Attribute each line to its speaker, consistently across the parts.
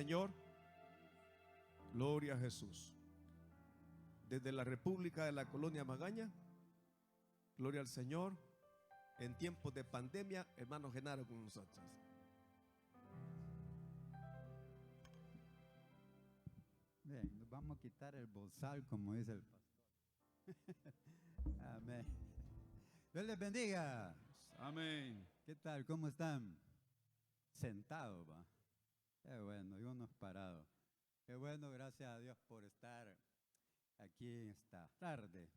Speaker 1: Señor. Gloria a Jesús. Desde la República de la Colonia Magaña, gloria al Señor. En tiempos de pandemia, hermano Genaro con nosotros.
Speaker 2: Bien, nos vamos a quitar el bozal, como dice el pastor. Amén. Dios les bendiga.
Speaker 3: Amén.
Speaker 2: ¿Qué tal? ¿Cómo están? Sentados, va. Qué bueno, y unos parados. Qué bueno, gracias a Dios por estar aquí esta tarde.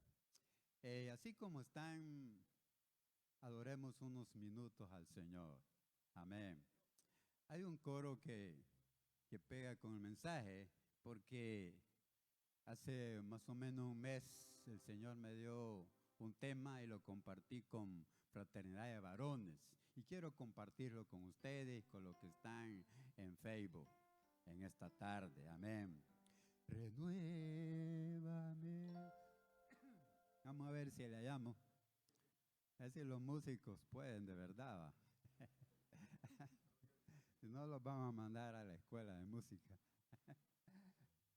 Speaker 2: Así como están, adoremos unos minutos al Señor. Amén. Hay un coro que pega con el mensaje, porque hace más o menos un mes el Señor me dio un tema y lo compartí con Fraternidad de Varones. Y quiero compartirlo con ustedes, con los que están en Facebook en esta tarde. Amén. Renuévame. Vamos a ver si le llamo. A ver si los músicos pueden de verdad, ¿va? Si no, los vamos a mandar a la escuela de música.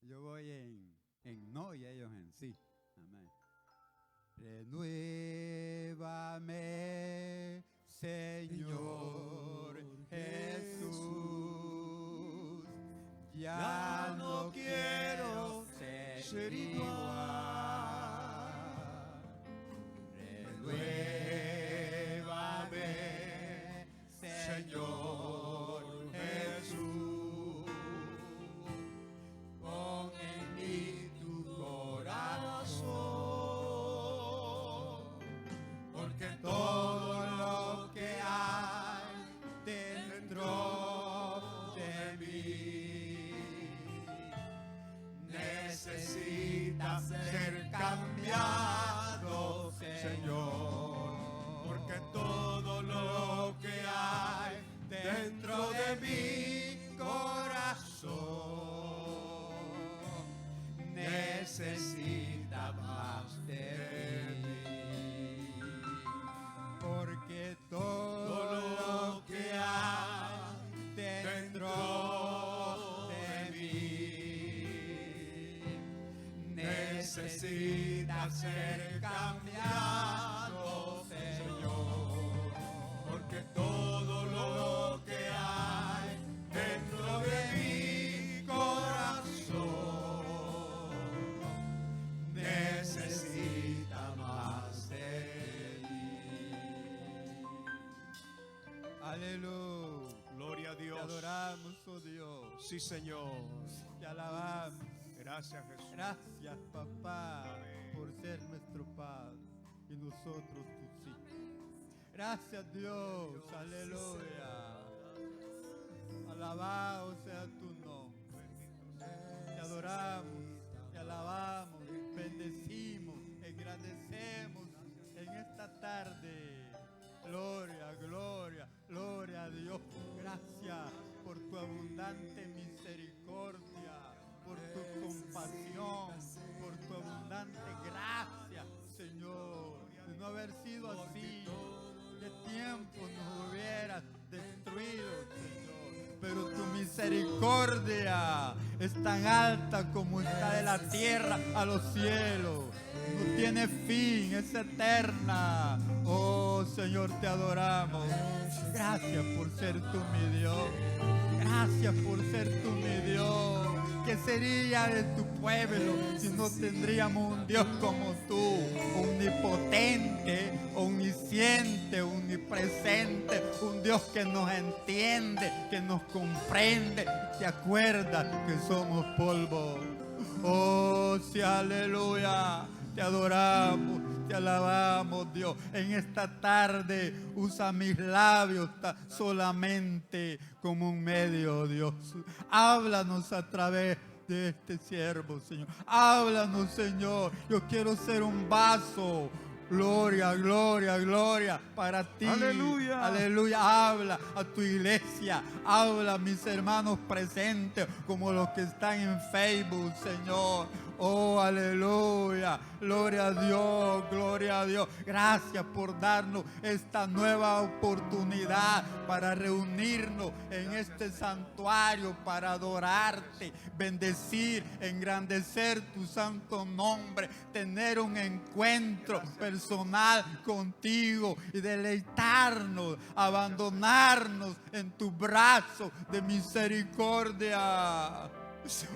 Speaker 2: Yo voy en no y ellos en sí. Amén. Renuévame, Señor Jesús. Ya no quiero ser igual. Renuévame, Señor Jesús. Pon en mí tu corazón, porque todo lo que hay dentro de mí necesita ser cambiado, Señor, porque todo lo que hay dentro de mi corazón necesita más de mí, porque todo lo que hay dentro de mí necesita ser cambiado, Señor, porque todo lo que hay dentro de mi corazón necesita más de mí. Aleluya.
Speaker 1: Gloria a Dios.
Speaker 2: Te adoramos, oh Dios.
Speaker 1: Sí, Señor.
Speaker 2: Te alabamos.
Speaker 1: Gracias, Jesús.
Speaker 2: Gracias, papá,
Speaker 1: Amén.
Speaker 2: por ser nuestro Padre y nosotros tus hijos. Gracias, Dios. Aleluya. Alabado sea tu nombre. Te adoramos, te alabamos, bendecimos, engrandecemos en esta tarde. Gloria, gloria, gloria a Dios. Gracias por tu abundante misericordia, por tu compasión, por tu abundante gracia, Señor. De no haber sido así, de tiempo nos hubieras destruido, Señor. Pero tu misericordia es tan alta como está de la tierra a los cielos. No tiene fin, es eterna. Oh Señor, te adoramos. Gracias por ser tú mi Dios. Gracias por ser tú mi Dios. ¿Qué sería de tu pueblo si no tendríamos un Dios como tú? Omnipotente, omnisciente, omnipresente. Un Dios que nos entiende, que nos comprende. ¿Te acuerdas que somos polvo? Oh, sí, aleluya. Te adoramos, te alabamos, Dios. En esta tarde usa mis labios solamente como un medio, Dios. Háblanos a través de este siervo, Señor. Háblanos, Señor. Yo quiero ser un vaso Gloria, gloria, gloria para ti.
Speaker 1: Aleluya.
Speaker 2: Aleluya. Habla a tu iglesia. Habla a mis hermanos presentes como los que están en Facebook, Señor. Oh, aleluya. Gloria a Dios, gloria a Dios. Gracias por darnos esta nueva oportunidad para reunirnos en este santuario, para adorarte, bendecir, engrandecer tu santo nombre, tener un encuentro personal contigo y deleitarnos, abandonarnos en tu brazo de misericordia.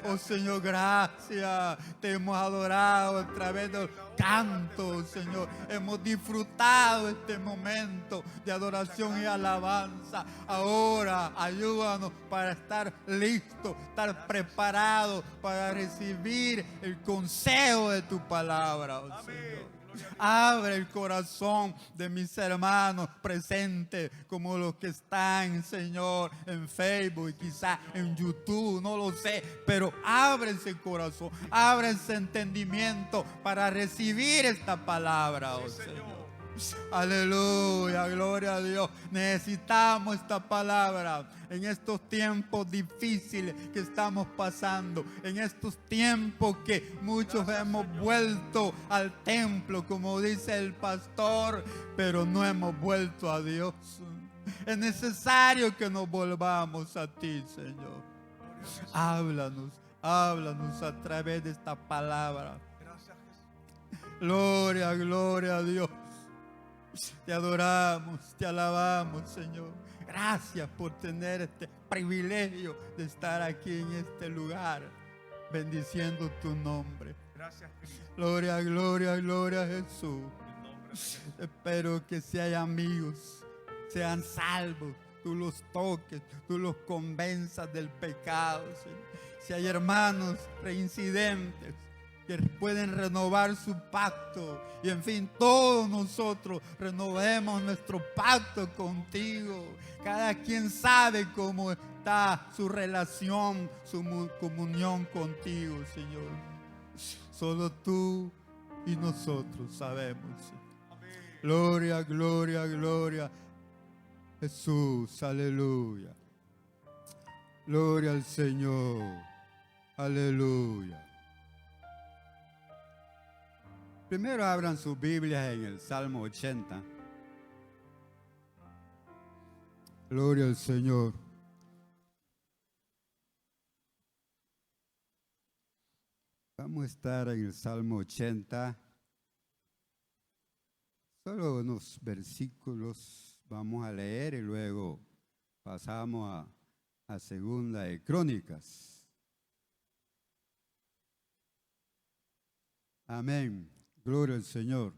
Speaker 2: Oh Señor, gracias. Te hemos adorado a través del canto, Señor. Hemos disfrutado este momento de adoración y alabanza. Ahora ayúdanos para estar listos, estar preparados para recibir el consejo de tu palabra, oh Señor. Abre el corazón de mis hermanos presentes, como los que están, Señor, en Facebook y quizás en YouTube, no lo sé, pero abre ese corazón, abre ese entendimiento para recibir esta palabra, oh Señor. Aleluya, gloria a Dios. Necesitamos esta palabra en estos tiempos difíciles que estamos pasando, en estos tiempos que muchos hemos vuelto al templo, como dice el pastor, pero no hemos vuelto a Dios. Es necesario que nos volvamos a ti, Señor. Háblanos, háblanos a través de esta palabra. Gloria, gloria a Dios. Te adoramos, te alabamos, Señor. Gracias por tener este privilegio de estar aquí en este lugar, bendiciendo tu nombre.
Speaker 1: Gracias, Cristo.
Speaker 2: Gloria, gloria, gloria a Jesús. Espero que si hay amigos, sean salvos, tú los toques, tú los convenzas del pecado, Señor. Si hay hermanos reincidentes que pueden renovar su pacto, y en fin, todos nosotros renovemos nuestro pacto contigo. Cada quien sabe cómo está su relación, su comunión contigo, Señor. Solo tú y nosotros sabemos. Gloria, gloria, gloria. Jesús, aleluya. Gloria al Señor. Aleluya. Primero abran sus Biblias en el Salmo 80. Gloria al Señor. Vamos a estar en el Salmo 80. Solo unos versículos vamos a leer y luego pasamos a Segunda de Crónicas. Amén. Gloria al Señor.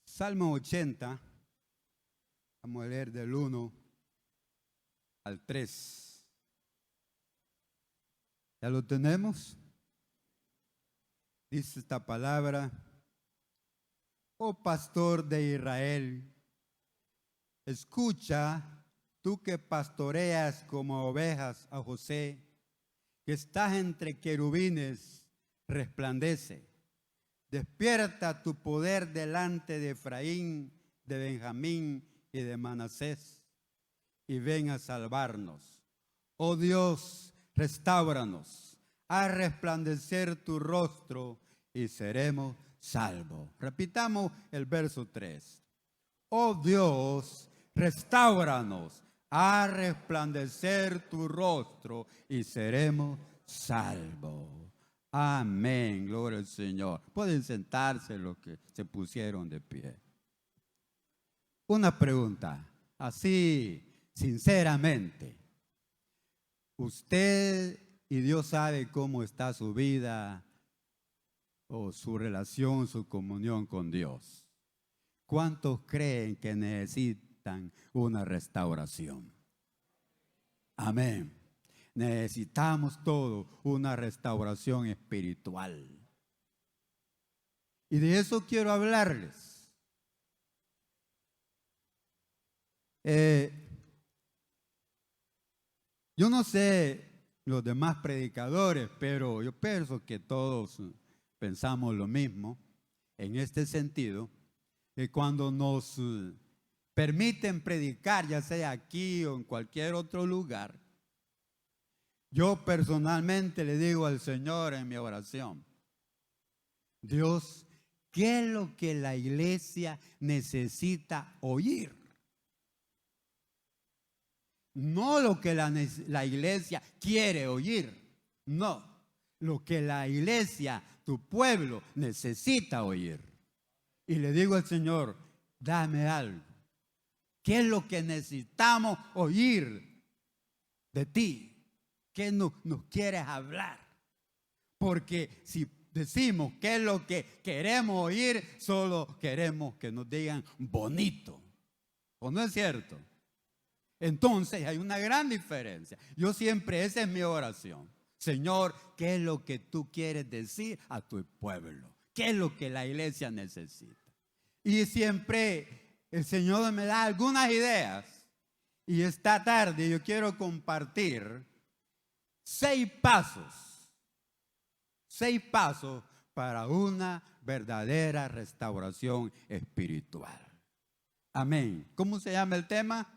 Speaker 2: Salmo 80. Vamos a leer del 1 al 3. ¿Ya lo tenemos? Dice esta palabra: oh pastor de Israel, escucha, tú que pastoreas como ovejas a José, que estás entre querubines, resplandece. Despierta tu poder delante de Efraín, de Benjamín y de Manasés, y ven a salvarnos. Oh Dios, restáuranos, haz resplandecer tu rostro y seremos salvos. Repitamos el verso 3. Oh Dios, restáuranos, haz resplandecer tu rostro y seremos salvos. Amén, gloria al Señor. Pueden sentarse los que se pusieron de pie. Una pregunta, así sinceramente. ¿Usted y Dios sabe cómo está su vida o su relación, su comunión con Dios? ¿Cuántos creen que necesitan una restauración? Amén. Necesitamos todos una restauración espiritual. Y de eso quiero hablarles. Yo no sé los demás predicadores, pero yo pienso que todos pensamos lo mismo en este sentido, que cuando nos permiten predicar, ya sea aquí o en cualquier otro lugar, yo personalmente le digo al Señor en mi oración: Dios, ¿qué es lo que la iglesia necesita oír? No lo que la iglesia quiere oír, no, lo que la iglesia, tu pueblo, necesita oír. Y le digo al Señor: dame algo. ¿Qué es lo que necesitamos oír de ti? ¿Qué nos quieres hablar? Porque si decimos qué es lo que queremos oír, solo queremos que nos digan bonito. ¿O no es cierto? Entonces hay una gran diferencia. Yo siempre, esa es mi oración: Señor, ¿qué es lo que tú quieres decir a tu pueblo? ¿Qué es lo que la iglesia necesita? Y siempre el Señor me da algunas ideas. Y esta tarde yo quiero compartir 6 pasos para una verdadera restauración espiritual. Amén. ¿Cómo se llama el tema?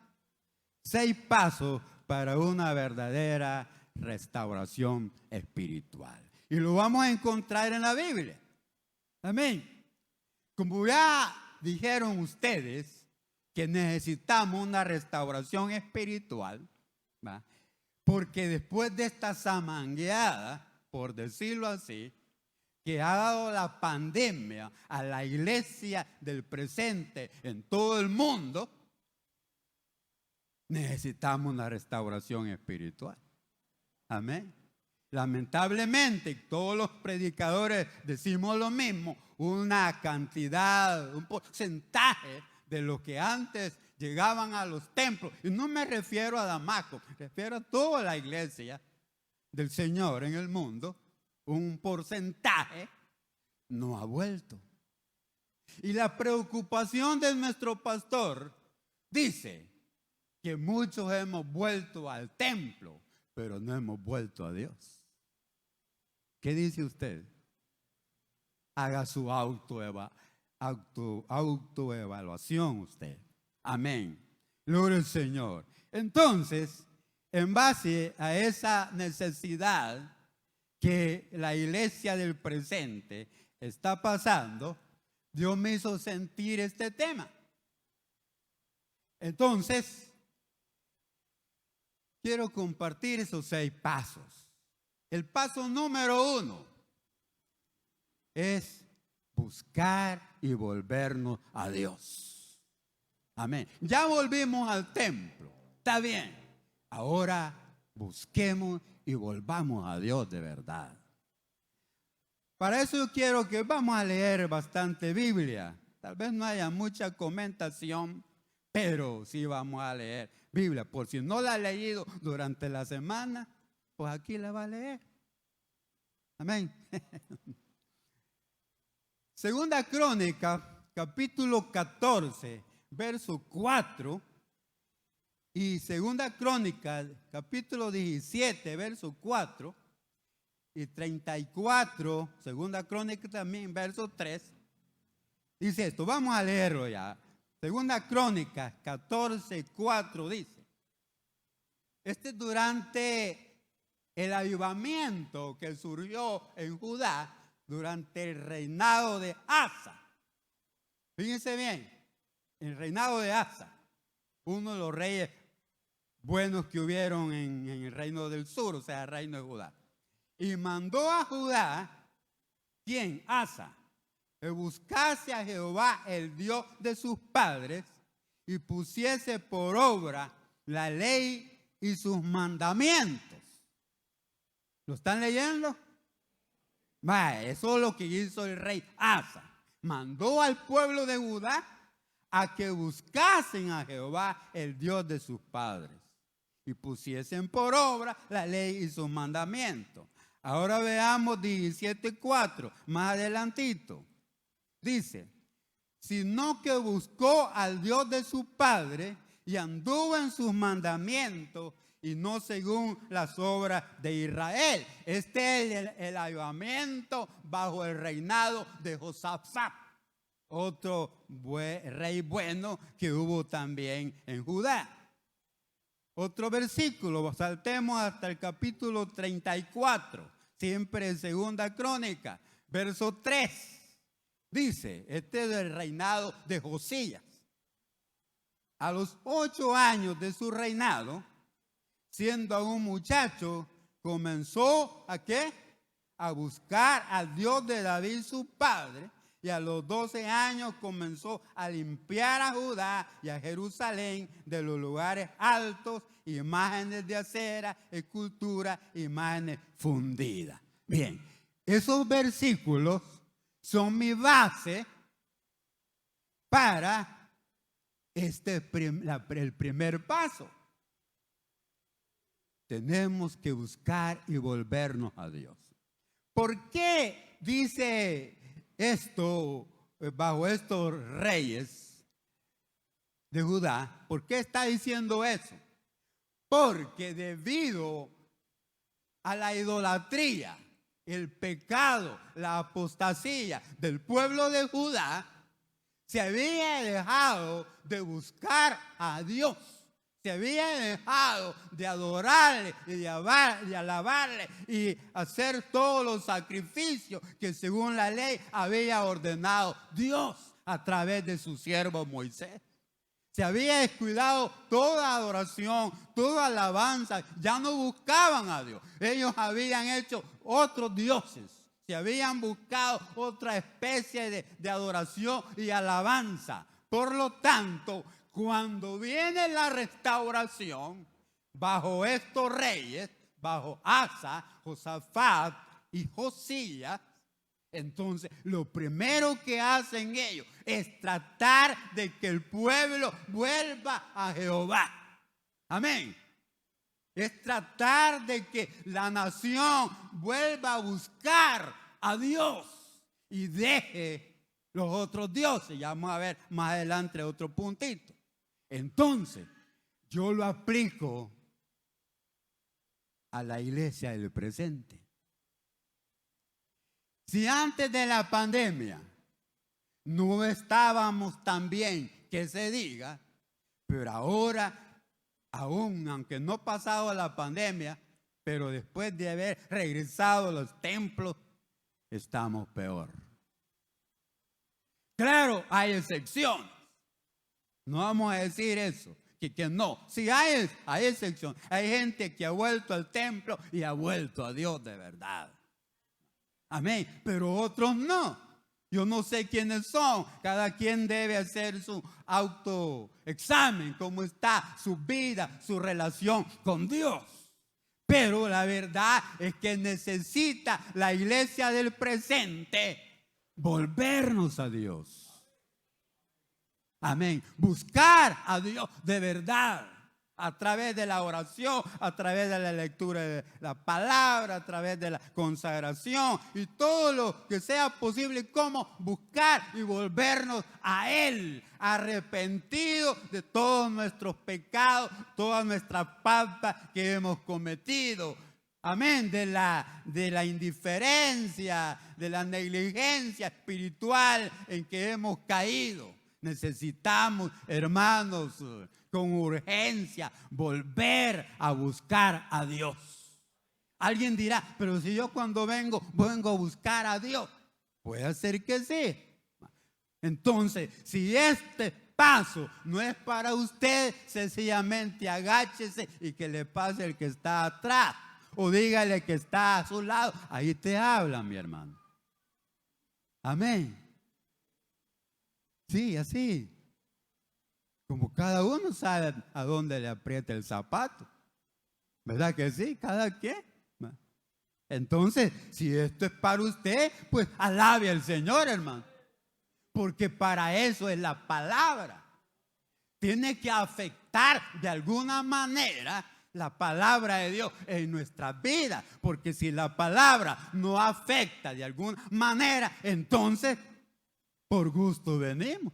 Speaker 2: 6 pasos para una verdadera restauración espiritual. Y lo vamos a encontrar en la Biblia. Amén. Como ya dijeron ustedes que necesitamos una restauración espiritual, ¿va? Porque después de esta zamangueada, por decirlo así, que ha dado la pandemia a la iglesia del presente en todo el mundo, necesitamos una restauración espiritual. Amén. Lamentablemente, todos los predicadores decimos lo mismo: una cantidad, un porcentaje de los que antes llegaban a los templos. Y no me refiero a Damasco, me refiero a toda la iglesia del Señor en el mundo. Un porcentaje no ha vuelto. Y la preocupación de nuestro pastor dice que muchos hemos vuelto al templo, pero no hemos vuelto a Dios. ¿Qué dice usted? Haga su autoevaluación usted. Amén. Gloria al Señor. Entonces, en base a esa necesidad que la iglesia del presente está pasando, Dios me hizo sentir este tema. Entonces, quiero compartir esos 6 pasos. El paso número 1 es buscar y volvernos a Dios. Amén. Ya volvimos al templo. Está bien. Ahora busquemos y volvamos a Dios de verdad. Para eso yo quiero que vamos a leer bastante Biblia. Tal vez no haya mucha comentación, pero sí vamos a leer Biblia. Por si no la ha leído durante la semana, pues aquí la va a leer. Amén. Segunda Crónica, capítulo 14, verso 4. Y Segunda Crónica, capítulo 17, verso 4. Y 34, Segunda Crónica también, verso 3. Dice esto, vamos a leerlo ya. Segunda Crónica 14, 4 dice: este durante el avivamiento que surgió en Judá durante el reinado de Asa. Fíjense bien, el reinado de Asa, uno de los reyes buenos que hubieron en el reino del sur, o sea, el reino de Judá. Y mandó a Judá, ¿quién? Asa, que buscase a Jehová, el Dios de sus padres, y pusiese por obra la ley y sus mandamientos. ¿Lo están leyendo? Eso es lo que hizo el rey Asa. Mandó al pueblo de Judá a que buscasen a Jehová, el Dios de sus padres, y pusiesen por obra la ley y sus mandamientos. Ahora veamos 17:4, más adelantito. Dice: sino que buscó al Dios de su padre y anduvo en sus mandamientos y no según las obras de Israel. Este es el avivamiento bajo el reinado de Josafat, otro rey bueno que hubo también en Judá. Otro versículo, saltemos hasta el capítulo 34, siempre en Segunda Crónica, verso 3. Dice, este es el reinado de Josías. A los 8 años de su reinado, siendo aún muchacho, comenzó ¿a qué? A buscar al Dios de David su padre, y a los 12 años comenzó a limpiar a Judá y a Jerusalén de los lugares altos, imágenes de acera, escultura, imágenes fundidas. Bien, esos versículos son mi base para el primer paso. Tenemos que buscar y volvernos a Dios. ¿Por qué dice esto bajo estos reyes de Judá? ¿Por qué está diciendo eso? Porque debido a la idolatría, el pecado, la apostasía del pueblo de Judá, se había dejado de buscar a Dios. Se había dejado de adorarle y de alabarle y hacer todos los sacrificios que según la ley había ordenado Dios a través de su siervo Moisés. Se había descuidado toda adoración, toda alabanza. Ya no buscaban a Dios. Ellos habían hecho otros dioses. Se habían buscado otra especie de adoración y alabanza. Por lo tanto, cuando viene la restauración, bajo estos reyes, bajo Asa, Josafat y Josías, entonces lo primero que hacen ellos es tratar de que el pueblo vuelva a Jehová. Amén. Es tratar de que la nación vuelva a buscar a Dios y deje los otros dioses. Ya vamos a ver más adelante otro puntito. Entonces, yo lo aplico a la iglesia del presente. Si antes de la pandemia no estábamos tan bien que se diga, pero ahora, aún aunque no ha pasado la pandemia, pero después de haber regresado a los templos, estamos peor. Claro, hay excepciones. No vamos a decir eso, que no. Si hay excepción, hay gente que ha vuelto al templo y ha vuelto a Dios de verdad. Amén. Pero otros no. Yo no sé quiénes son. Cada quien debe hacer su autoexamen, cómo está su vida, su relación con Dios. Pero la verdad es que necesita la iglesia del presente volvernos a Dios. Amén. Buscar a Dios de verdad. A través de la oración, a través de la lectura de la palabra, a través de la consagración y todo lo que sea posible, como buscar y volvernos a Él, arrepentidos de todos nuestros pecados, todas nuestras faltas que hemos cometido. Amén, de la indiferencia, de la negligencia espiritual en que hemos caído. Necesitamos, hermanos, con urgencia, volver a buscar a Dios. Alguien dirá, pero si yo cuando vengo a buscar a Dios. Puede ser que sí. Entonces, si este paso no es para usted, sencillamente agáchese y que le pase el que está atrás. O dígale que está a su lado. Ahí te habla, mi hermano. Amén. Sí, así. Como cada uno sabe a dónde le aprieta el zapato. ¿Verdad que sí? Cada quien. Entonces, si esto es para usted, pues alabe al Señor, hermano. Porque para eso es la palabra. Tiene que afectar de alguna manera la palabra de Dios en nuestras vidas. Porque si la palabra no afecta de alguna manera, entonces por gusto venimos.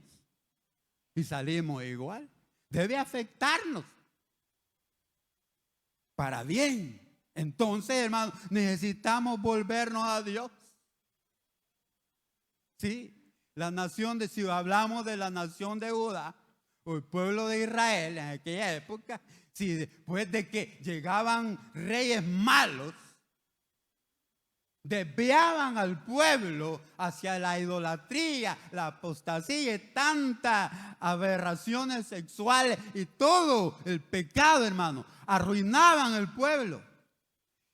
Speaker 2: Y salimos igual. Debe afectarnos. para bien. Entonces, hermano, necesitamos volvernos a Dios. Sí, si hablamos de la nación de Judá, o el pueblo de Israel en aquella época, si después de que llegaban reyes malos, desviaban al pueblo hacia la idolatría, la apostasía y tantas aberraciones sexuales y todo el pecado, hermano, arruinaban el pueblo.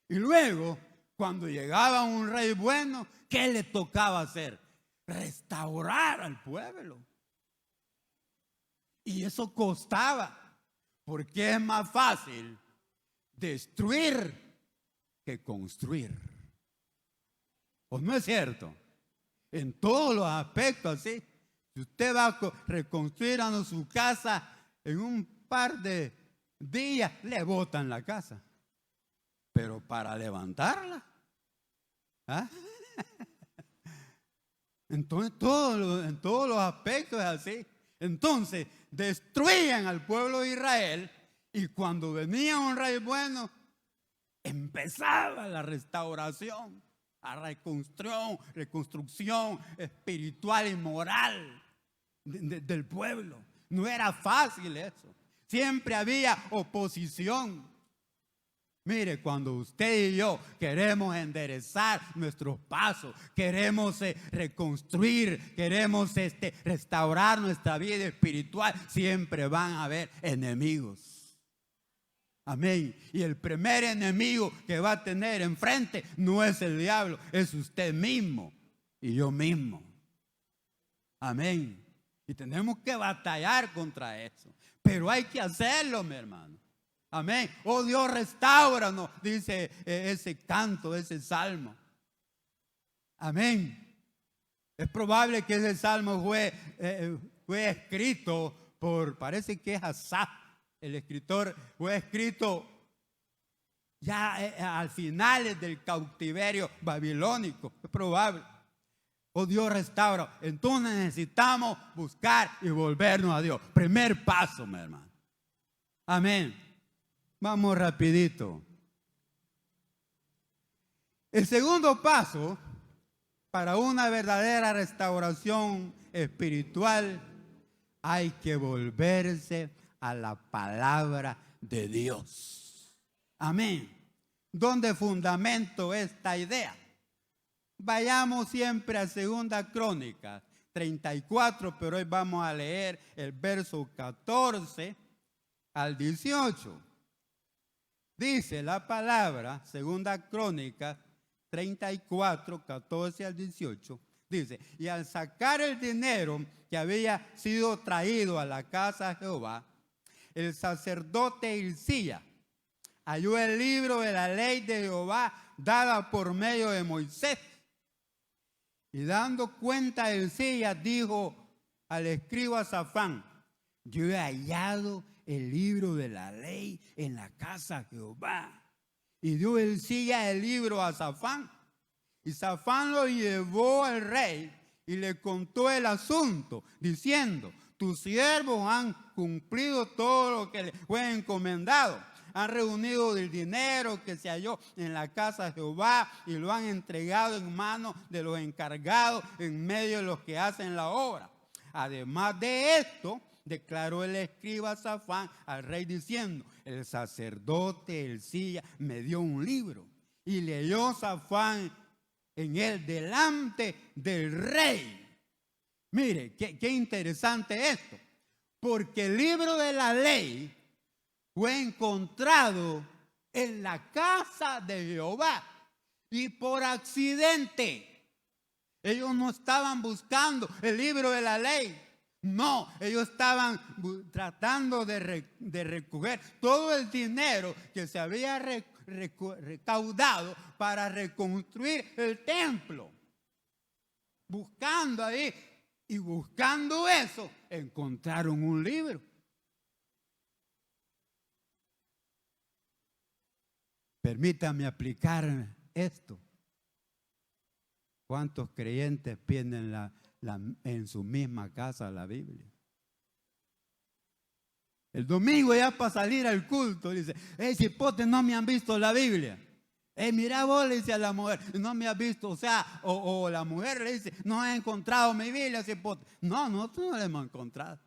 Speaker 2: Y luego, cuando llegaba un rey bueno, ¿qué le tocaba hacer? Restaurar al pueblo. Y eso costaba, porque es más fácil destruir que construir. ¿O no es cierto? En todos los aspectos, así. Si usted va a reconstruir su casa en un par de días, le botan la casa. Pero para levantarla, ¿ah? Entonces, en todos los aspectos es así. Entonces, destruían al pueblo de Israel y cuando venía un rey bueno, empezaba la restauración, la reconstrucción espiritual y moral del pueblo. No era fácil eso. Siempre había oposición. Mire, cuando usted y yo queremos enderezar nuestros pasos, queremos reconstruir, queremos restaurar nuestra vida espiritual, siempre van a haber enemigos. Amén. Y el primer enemigo que va a tener enfrente no es el diablo, es usted mismo y yo mismo. Amén. Y tenemos que batallar contra eso. Pero hay que hacerlo, mi hermano. Amén. Oh Dios, restauranos, dice ese canto, ese salmo. Amén. Es probable que ese salmo fue escrito parece que es Asaf, el escritor. Fue escrito ya al finales del cautiverio babilónico. Es probable. Oh Dios, restaura. Entonces necesitamos buscar y volvernos a Dios. Primer paso, mi hermano. Amén. Vamos rapidito. El segundo paso para una verdadera restauración espiritual, hay que volverse a la palabra de Dios. Amén. ¿Dónde fundamento esta idea? Vayamos siempre a 2 Crónicas 34, pero hoy vamos a leer el verso 14 al 18. Dice la palabra, 2 Crónicas 34, 14 al 18. Dice, y al sacar el dinero que había sido traído a la casa de Jehová, el sacerdote Hilcías halló el libro de la ley de Jehová dada por medio de Moisés. Y dando cuenta Hilcías dijo al escriba Safán, yo he hallado el libro de la ley en la casa de Jehová. Y dio Hilcías el libro a Safán. Y Safán lo llevó al rey y le contó el asunto, diciendo, tus siervos han cumplido todo lo que les fue encomendado. Han reunido el dinero que se halló en la casa de Jehová y lo han entregado en manos de los encargados en medio de los que hacen la obra. Además de esto, declaró el escriba Safán al rey diciendo, el sacerdote Hilcías me dio un libro. Y leyó Safán en él delante del rey. Mire, qué interesante esto. Porque el libro de la ley fue encontrado en la casa de Jehová. Y por accidente. Ellos no estaban buscando el libro de la ley. No, ellos estaban tratando de recoger todo el dinero que se había recaudado para reconstruir el templo. Buscando ahí y buscando eso, encontraron un libro. Permítame aplicar esto. ¿Cuántos creyentes tienen en su misma casa la Biblia? El domingo ya para salir al culto, dice, hey, cipote, no me han visto la Biblia. Mira vos, le dice a la mujer, no me has visto, o sea, o la mujer le dice, no he encontrado mi Biblia, cipote. No, nosotros no la hemos encontrado.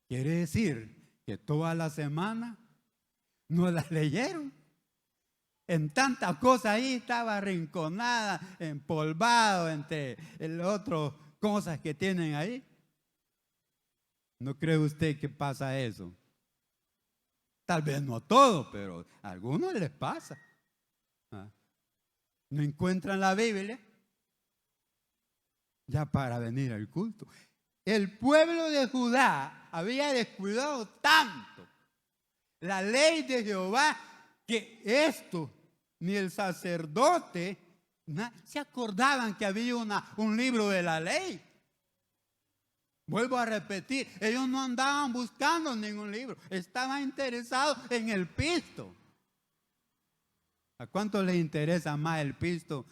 Speaker 2: Quiere decir que toda la semana no la leyeron. En tantas cosas ahí estaba arrinconada, empolvado entre las otras cosas que tienen ahí. ¿No cree usted que pasa eso? Tal vez no a todos, pero a algunos les pasa. No encuentran la Biblia ya para venir al culto. El pueblo de Judá había descuidado tanto la ley de Jehová que esto, ni el sacerdote, se acordaban que había un libro de la ley. Vuelvo a repetir, ellos no andaban buscando ningún libro, estaban interesados en el pisto. ¿A cuánto les interesa más el pisto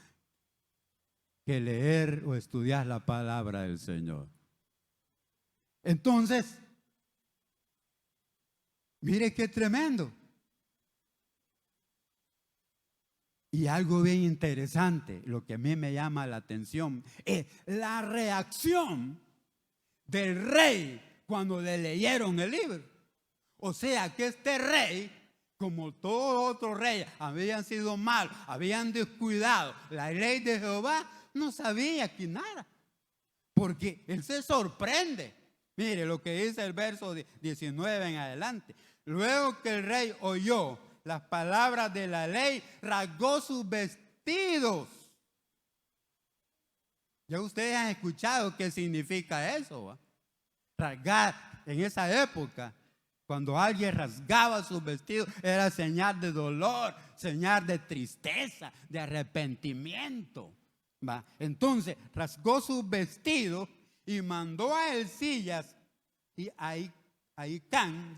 Speaker 2: que leer o estudiar la palabra del Señor? Entonces, mire qué tremendo. Y algo bien interesante, lo que a mí me llama la atención, es la reacción del rey cuando le leyeron el libro. O sea que este rey, como todos otros reyes, habían sido malos, habían descuidado la ley de Jehová, no sabía aquí nada. Porque él se sorprende. Mire lo que dice el verso 19 en adelante. Luego que el rey oyó las palabras de la ley, rasgó sus vestidos. Ya ustedes han escuchado qué significa eso, ¿va? Rasgar en esa época, cuando alguien rasgaba sus vestidos, era señal de dolor, señal de tristeza, de arrepentimiento, ¿va? Entonces rasgó sus vestidos y mandó a Hilcías y a Ahicam,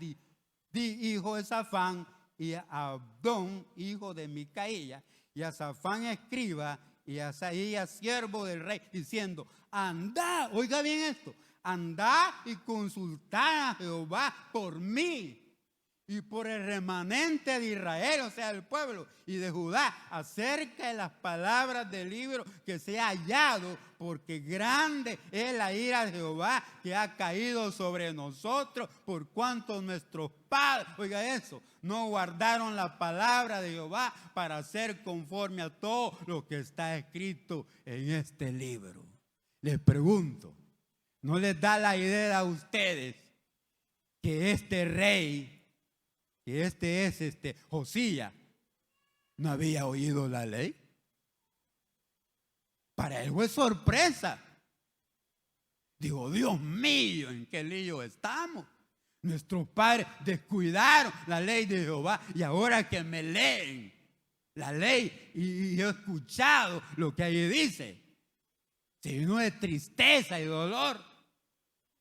Speaker 2: hijo de Safán, y a Abdón, hijo de Micaía, y a Safán, escriba, y a Asaías, siervo del rey, diciendo: anda, oiga bien esto, anda y consultad a Jehová por mí y por el remanente de Israel, o sea, el pueblo, y de Judá, acerca de las palabras del libro que se ha hallado, porque grande es la ira de Jehová que ha caído sobre nosotros, por cuanto nuestros padres, oiga eso, no guardaron la palabra de Jehová para hacer conforme a todo lo que está escrito en este libro. Les pregunto, ¿no les da la idea a ustedes que este rey, que es Josías, no había oído la ley? Para él fue sorpresa. Digo, Dios mío, ¿en qué lío estamos? Nuestros padres descuidaron la ley de Jehová y ahora que me leen la ley y he escuchado lo que ahí dice, se llenó de tristeza y dolor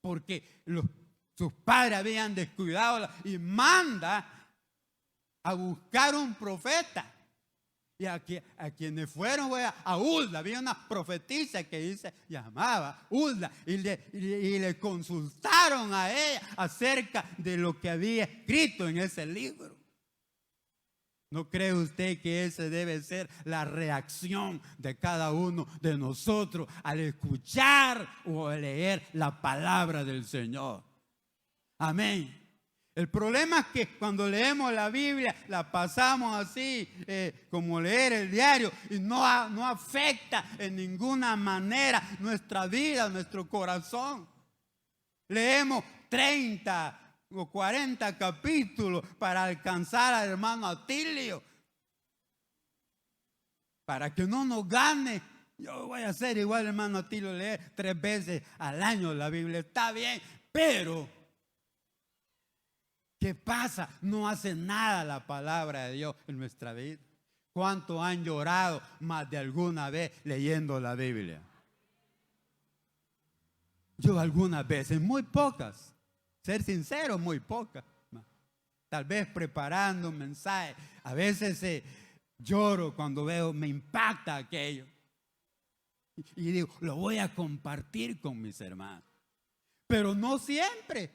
Speaker 2: porque sus padres habían descuidado y manda a buscar un profeta. Y a quienes fueron a Hulda, había una profetisa que llamaba Hulda, y le consultaron a ella acerca de lo que había escrito en ese libro. ¿No cree usted que esa debe ser la reacción de cada uno de nosotros al escuchar o leer la palabra del Señor? Amén. El problema es que cuando leemos la Biblia la pasamos así como leer el diario y no afecta en ninguna manera nuestra vida, nuestro corazón. Leemos 30 o 40 capítulos para alcanzar al hermano Atilio, para que no nos gane. Yo voy a hacer igual, hermano Atilio, leer 3 veces al año la Biblia, está bien, pero ¿qué pasa? No hace nada la palabra de Dios en nuestra vida. ¿Cuántos han llorado más de alguna vez leyendo la Biblia? Yo algunas veces, muy pocas. Ser sincero, muy pocas. Tal vez preparando un mensaje. A veces lloro cuando veo, me impacta aquello. Y digo, lo voy a compartir con mis hermanos. Pero no siempre.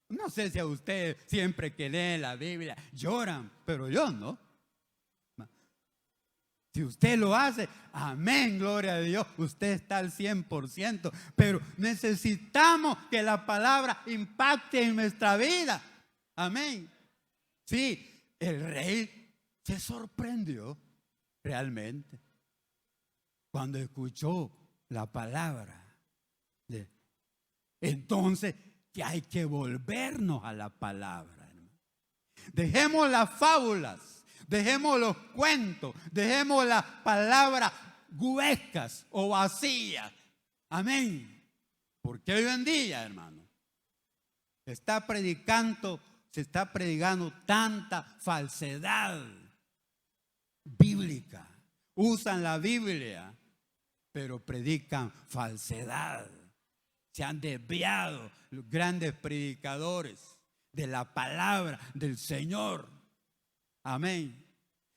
Speaker 2: No sé si a ustedes siempre que leen la Biblia lloran, pero yo no. Si usted lo hace, amén, gloria a Dios, usted está al 100%. Pero necesitamos que la palabra impacte en nuestra vida. Amén. Sí, el rey se sorprendió realmente cuando escuchó la palabra. Entonces, que hay que volvernos a la palabra, hermano. Dejemos las fábulas, dejemos los cuentos, dejemos las palabras huecas o vacías. Amén. Porque hoy en día, hermano, se está predicando tanta falsedad bíblica. Usan la Biblia, pero predican falsedad. Se han desviado los grandes predicadores de la palabra del Señor. Amén.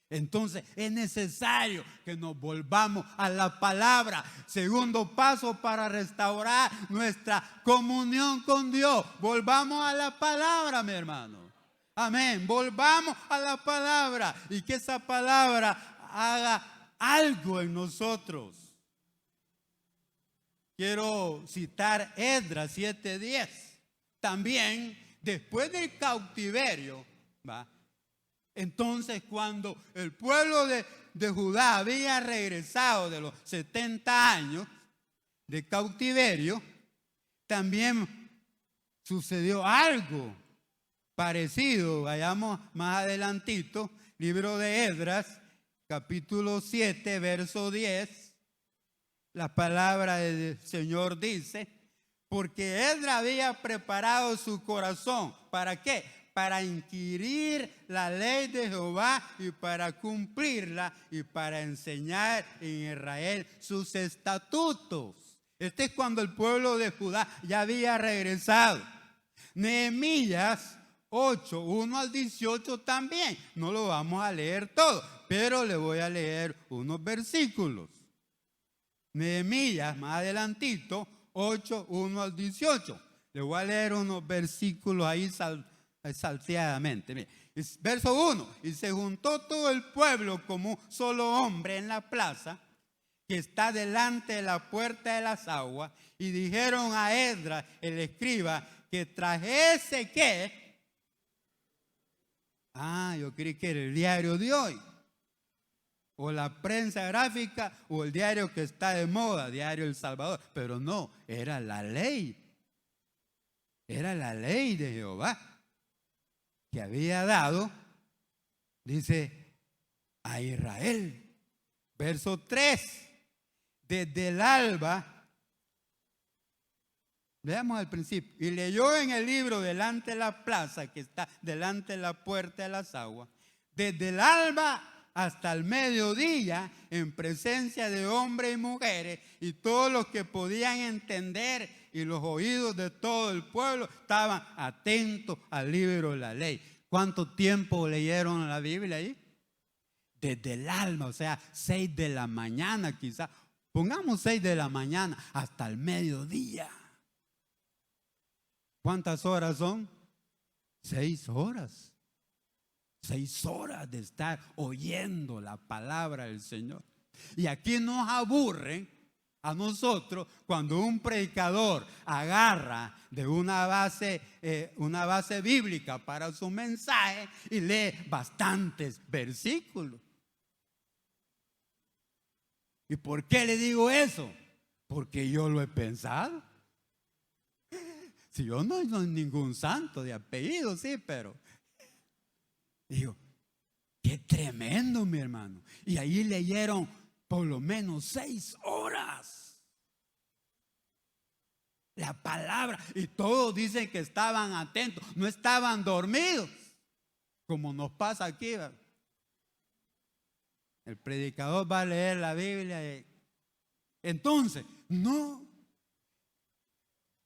Speaker 2: Entonces es necesario que nos volvamos a la palabra. Segundo paso para restaurar nuestra comunión con Dios. Volvamos a la palabra, mi hermano. Amén. Volvamos a la palabra y que esa palabra haga algo en nosotros. Quiero citar Esdras 7:10. También después del cautiverio, ¿va? Entonces cuando el pueblo de Judá había regresado de los 70 años de cautiverio, también sucedió algo parecido. Vayamos más adelantito, libro de Esdras, capítulo 7, verso 10. La palabra del Señor dice, porque Esdras había preparado su corazón. ¿Para qué? Para inquirir la ley de Jehová y para cumplirla y para enseñar en Israel sus estatutos. Este es cuando el pueblo de Judá ya había regresado. Nehemías 8, 1 al 18 también. No lo vamos a leer todo, pero le voy a leer unos versículos. Nehemías, más adelantito, 8, 1 al 18. Le voy a leer unos versículos ahí salteadamente. Mire, verso 1. Y se juntó todo el pueblo como un solo hombre en la plaza que está delante de la puerta de las aguas. Y dijeron a Esdras, el escriba, que trajese ¿qué? Yo creí que era el diario de hoy. O la prensa gráfica o el diario que está de moda, Diario El Salvador. Pero no, era la ley. Era la ley de Jehová que había dado, dice, a Israel. Verso 3. Desde el alba, veamos al principio. Y leyó en el libro delante de la plaza que está delante de la puerta de las aguas. Desde el alba hasta el mediodía, en presencia de hombres y mujeres, y todos los que podían entender, y los oídos de todo el pueblo estaban atentos al libro de la ley. ¿Cuánto tiempo leyeron la Biblia ahí? Desde el alma, o sea, 6 de la mañana quizás. Pongamos 6 de la mañana hasta el mediodía. ¿Cuántas horas son? 6 horas. 6 horas de estar oyendo la palabra del Señor. Y aquí nos aburren a nosotros cuando un predicador agarra de una base bíblica para su mensaje y lee bastantes versículos. ¿Y por qué le digo eso? Porque yo lo he pensado. Si yo no soy ningún santo de apellido, sí, pero digo, qué tremendo, mi hermano. Y ahí leyeron por lo menos 6 horas la palabra. Y todos dicen que estaban atentos, no estaban dormidos, como nos pasa aquí. El predicador va a leer la Biblia. Entonces, no.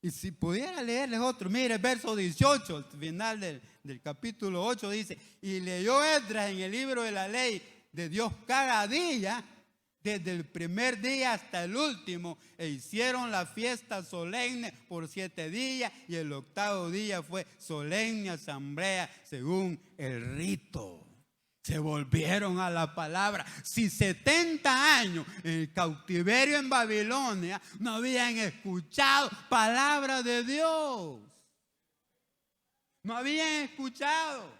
Speaker 2: Y si pudiera leerles otro, mire, verso 18, al final del capítulo 8 dice, y leyó Esdras en el libro de la ley de Dios cada día desde el primer día hasta el último, e hicieron la fiesta solemne por 7 días, y el 8º día fue solemne asamblea según el rito. Se volvieron a la palabra. Si 70 años en el cautiverio en Babilonia no habían escuchado palabra de Dios, no habían escuchado.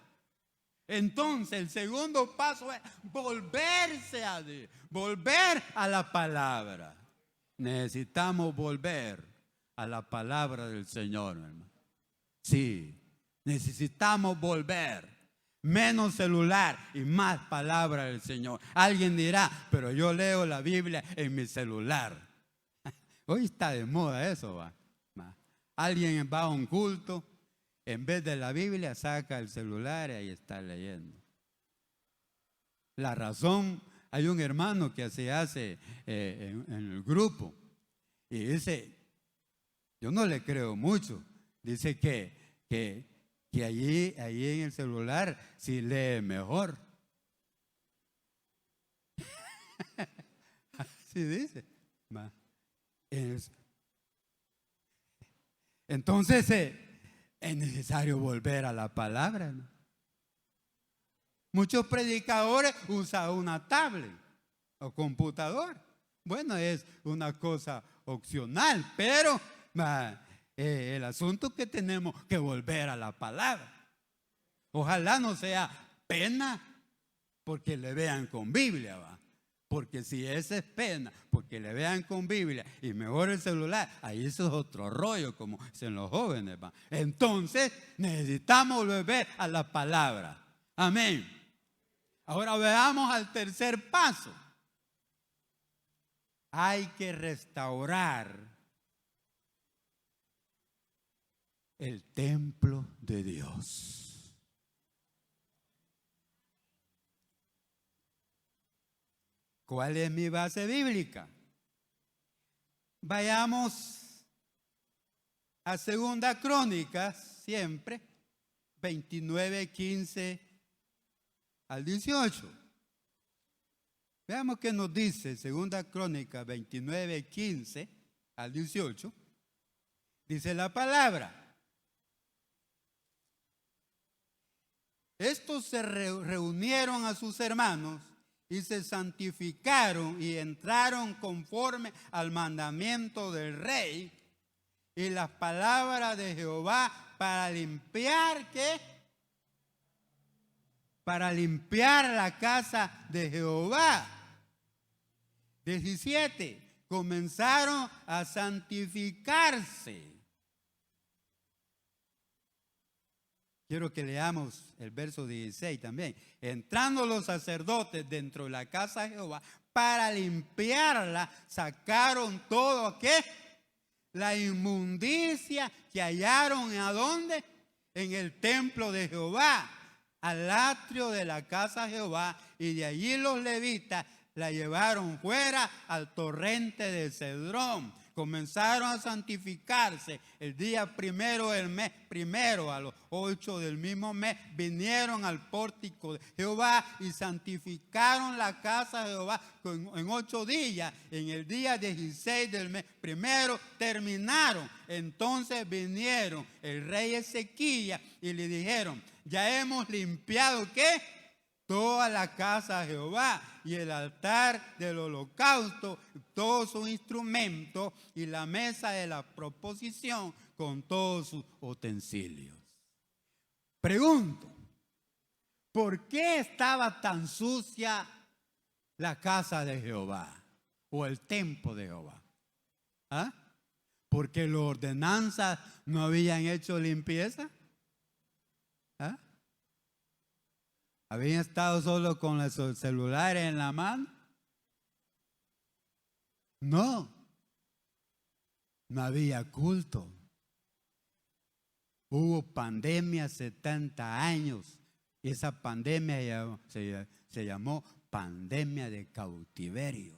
Speaker 2: Entonces el segundo paso es volverse a Dios, volver a la palabra. Necesitamos volver a la palabra del Señor, hermano. Sí, necesitamos volver. Menos celular y más palabra del Señor. Alguien dirá, pero yo leo la Biblia en mi celular. Hoy está de moda eso, va. Alguien va a un culto, en vez de la Biblia saca el celular y ahí está leyendo. La razón, hay un hermano que se hace en el grupo y dice, yo no le creo mucho, dice que allí en el celular sí lee mejor. Así dice. Entonces es necesario volver a la palabra, ¿no? Muchos predicadores usan una tablet o computador. Bueno, es una cosa opcional, pero el asunto es que tenemos que volver a la palabra. Ojalá no sea pena porque le vean con Biblia, ¿va? Porque si esa es pena porque le vean con Biblia y mejor el celular, ahí eso es otro rollo, como dicen los jóvenes, ¿va? Entonces necesitamos volver a la palabra. Amén. Ahora veamos al tercer paso. Hay que restaurar el templo de Dios. ¿Cuál es mi base bíblica? Vayamos a 2 Crónicas, siempre, 29:15 al 18. Veamos qué nos dice 2 Crónicas 29:15 al 18. Dice la palabra. Estos se reunieron a sus hermanos y se santificaron y entraron conforme al mandamiento del rey y las palabras de Jehová para limpiar, ¿qué? Para limpiar la casa de Jehová. 17. Comenzaron a santificarse. Quiero que leamos el verso 16 también. Entrando los sacerdotes dentro de la casa de Jehová para limpiarla, sacaron todo, ¿qué? La inmundicia que hallaron, ¿a dónde? En el templo de Jehová, al atrio de la casa de Jehová, y de allí los levitas la llevaron fuera al torrente de Cedrón. Comenzaron a santificarse el día primero del mes primero, a los 8 del mismo mes, vinieron al pórtico de Jehová y santificaron la casa de Jehová en 8 días. En el día 16 del mes primero terminaron. Entonces vinieron el rey Ezequías y le dijeron, ya hemos limpiado, ¿qué? Toda la casa de Jehová y el altar del holocausto, todos sus instrumentos y la mesa de la proposición con todos sus utensilios. Pregunto, ¿por qué estaba tan sucia la casa de Jehová o el templo de Jehová? ¿Ah? ¿Porque las ordenanzas no habían hecho limpieza? ¿Ah? ¿Habían estado solo con los celulares en la mano? No había culto. Hubo pandemia 70 años y esa pandemia se llamó pandemia de cautiverio.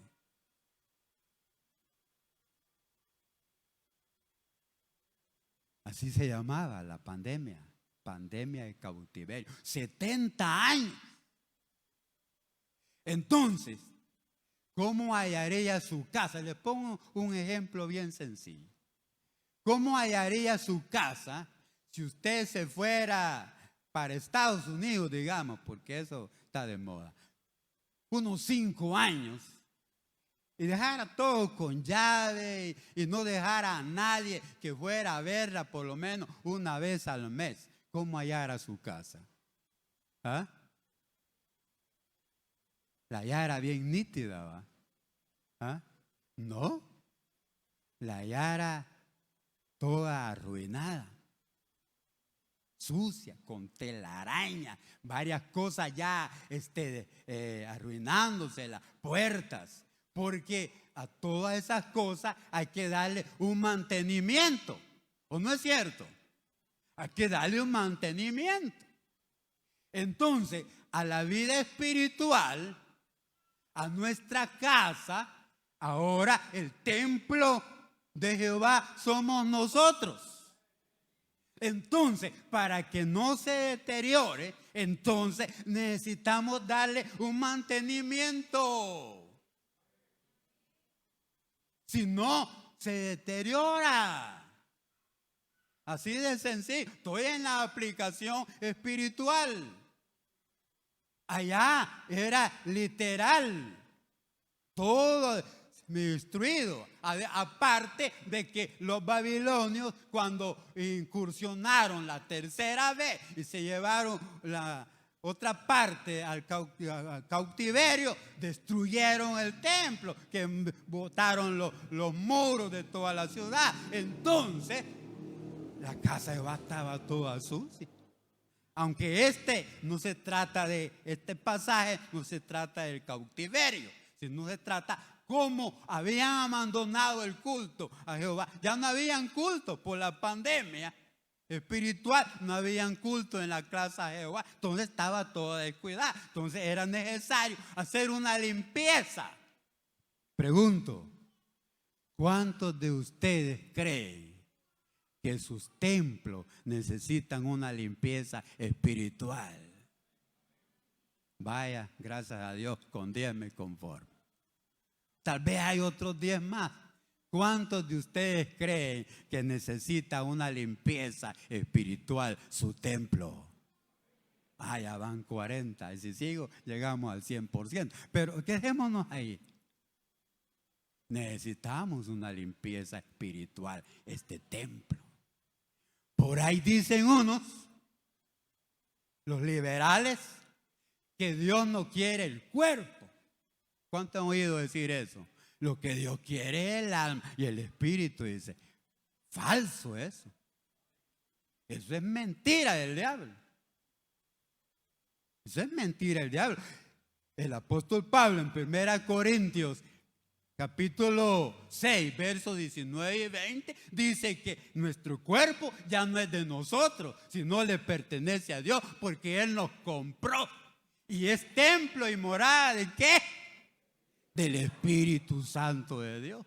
Speaker 2: Así se llamaba la pandemia. Pandemia de cautiverio. 70 años. Entonces, ¿cómo hallaría su casa? Les pongo un ejemplo bien sencillo. ¿Cómo hallaría su casa si usted se fuera para Estados Unidos, digamos, porque eso está de moda, unos 5 años, y dejara todo con llave y no dejara a nadie que fuera a verla por lo menos una vez al mes? ¿Cómo hallara su casa? ¿Ah? La hallara bien nítida, ¿va? ¿Ah? No, la hallara toda arruinada, sucia, con telaraña, varias cosas ya arruinándose, las puertas, porque a todas esas cosas hay que darle un mantenimiento, ¿o no es cierto? Hay que darle un mantenimiento. Entonces, a la vida espiritual, a nuestra casa, ahora el templo de Jehová somos nosotros. Entonces, para que no se deteriore, entonces necesitamos darle un mantenimiento. Si no, se deteriora. Así de sencillo. Estoy en la aplicación espiritual. Allá era literal. Todo destruido. Aparte de que los babilonios, cuando incursionaron la tercera vez y se llevaron la otra parte al cautiverio, destruyeron el templo, que botaron los muros de toda la ciudad. Entonces, la casa de Jehová estaba toda sucia. Aunque no se trata de este pasaje, no se trata del cautiverio, sino se trata cómo habían abandonado el culto a Jehová. Ya no habían culto por la pandemia espiritual, no habían culto en la casa de Jehová. Entonces estaba todo descuidado. Entonces era necesario hacer una limpieza. Pregunto, ¿cuántos de ustedes creen que sus templos necesitan una limpieza espiritual? Vaya, gracias a Dios, con 10 me conformo. Tal vez hay otros 10 más. ¿Cuántos de ustedes creen que necesita una limpieza espiritual su templo? Ya van 40. Y si sigo, llegamos al 100%. Pero quedémonos ahí. Necesitamos una limpieza espiritual, este templo. Por ahí dicen unos, los liberales, que Dios no quiere el cuerpo. ¿Cuántos han oído decir eso? Lo que Dios quiere es el alma y el espíritu. Dice, falso eso. Eso es mentira del diablo. Eso es mentira del diablo. El apóstol Pablo en 1 Corintios capítulo 6, versos 19 y 20, dice que nuestro cuerpo ya no es de nosotros, sino le pertenece a Dios, porque Él nos compró. Y es templo y morada ¿de qué? Del Espíritu Santo de Dios.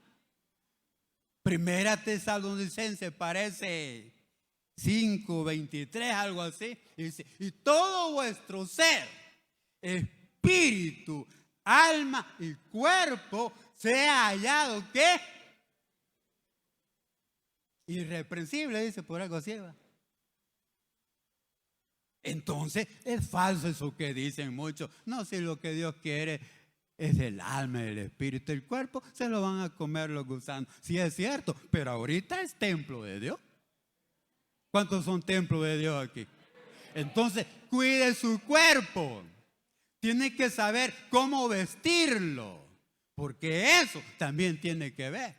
Speaker 2: Primera Tesalonicenses parece 5:23, algo así. Dice, y todo vuestro ser, espíritu, alma y cuerpo sea hallado ¿qué? Irreprensible, dice, por algo así va. Entonces es falso eso que dicen muchos. No, si lo que Dios quiere es el alma y el espíritu. El cuerpo se lo van a comer los gusanos. Sí es cierto, pero ahorita es templo de Dios. ¿Cuántos son templos de Dios aquí? Entonces cuide su cuerpo. Tiene que saber cómo vestirlo, porque eso también tiene que ver.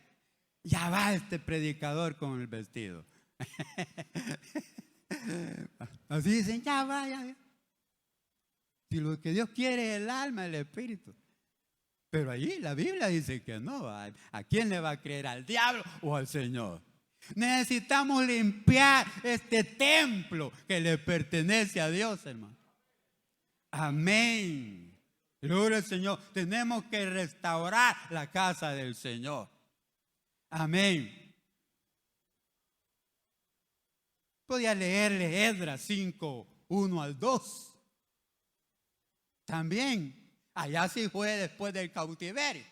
Speaker 2: Ya va este predicador con el vestido. Así dicen, ya vaya. Si lo que Dios quiere es el alma, el espíritu. Pero allí la Biblia dice que no. ¿A quién le va a creer? ¿Al diablo o al Señor? Necesitamos limpiar este templo que le pertenece a Dios, hermano. Amén. Gloria al Señor. Tenemos que restaurar la casa del Señor. Amén. Podía leerle Esdras 5:1-2. También, allá sí fue después del cautiverio.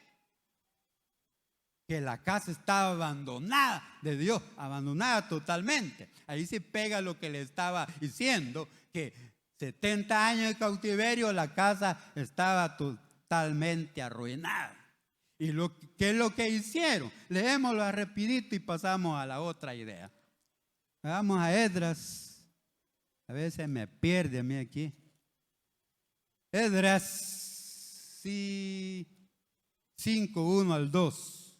Speaker 2: que la casa estaba abandonada de Dios, abandonada totalmente. Ahí se pega lo que le estaba diciendo, que 70 años de cautiverio la casa estaba totalmente arruinada. ¿Y qué es lo que hicieron? Leémoslo rapidito y pasamos a la otra idea. Vamos a Esdras. A veces me pierde a mí aquí. Esdras 5, 1 al 2.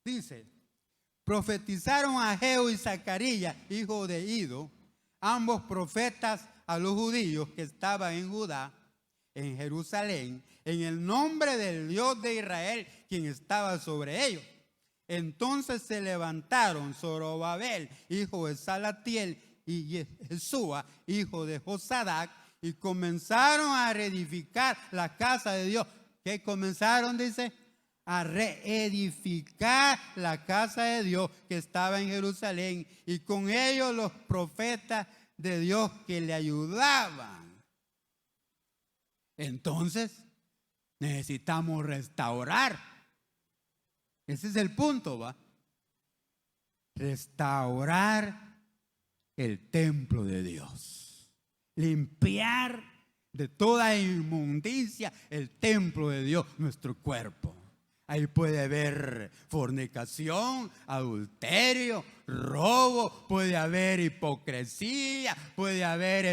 Speaker 2: Dice: profetizaron Ageo y Zacarías, hijo de Ido, ambos profetas, a los judíos que estaban en Judá, en Jerusalén, en el nombre del Dios de Israel, quien estaba sobre ellos. Entonces se levantaron Zorobabel, hijo de Salatiel, y Jesúa, hijo de Josadac, y comenzaron a reedificar la casa de Dios. ¿Qué comenzaron? Dice, a reedificar la casa de Dios que estaba en Jerusalén, y con ellos los profetas de Dios que le ayudaban. Entonces necesitamos restaurar. Ese es el punto, ¿va? Restaurar el templo de Dios. Limpiar de toda inmundicia el templo de Dios, nuestro cuerpo. Ahí puede haber fornicación, adulterio, robo, puede haber hipocresía, puede haber